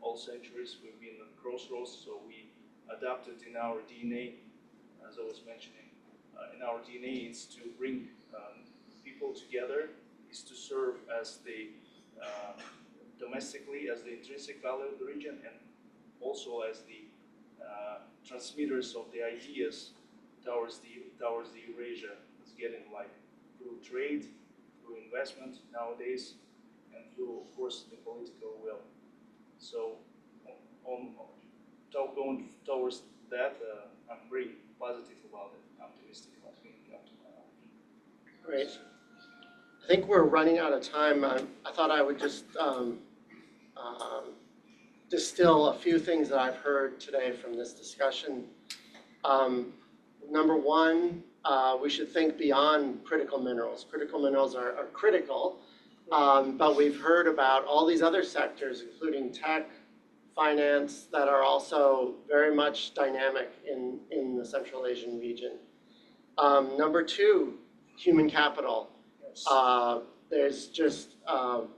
all centuries, we've been in the crossroads, so we adapted in our DNA, as I was mentioning. In our DNA, it's to bring people together, is to serve as the domestically as the intrinsic value of the region, and also as the transmitters of the ideas towards the Eurasia. It's getting like through trade, through investment nowadays, and through, of course, the political will. So, going towards that, I'm very positive about it, optimistic about being up to my life. Great. I think we're running out of time. I thought I would just distill a few things that I've heard today from this discussion. Number one, we should think beyond critical minerals. Critical minerals are critical, but we've heard about all these other sectors, including tech, finance, that are also very much dynamic in the Central Asian region. Number two, human capital. There's just,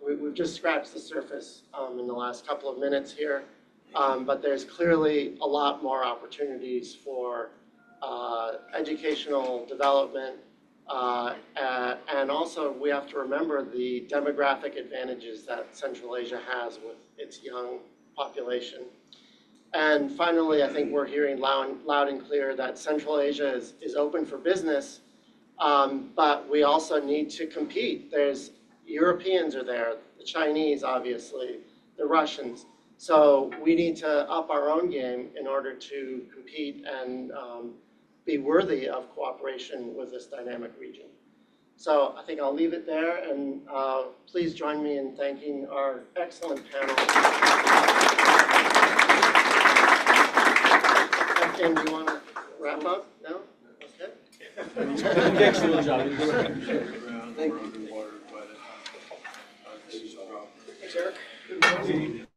we've just scratched the surface in the last couple of minutes here. But there's clearly a lot more opportunities for educational development. And also, we have to remember the demographic advantages that Central Asia has with its young population. And finally, I think we're hearing loud and clear that Central Asia is open for business, but we also need to compete. There's Europeans are there, the Chinese, obviously, the Russians. So we need to up our own game in order to compete and be worthy of cooperation with this dynamic region. So I think I'll leave it there, and please join me in thanking our excellent panel. And do you want to wrap up? No? Okay. Excellent job. Thank you. Thanks, Eric.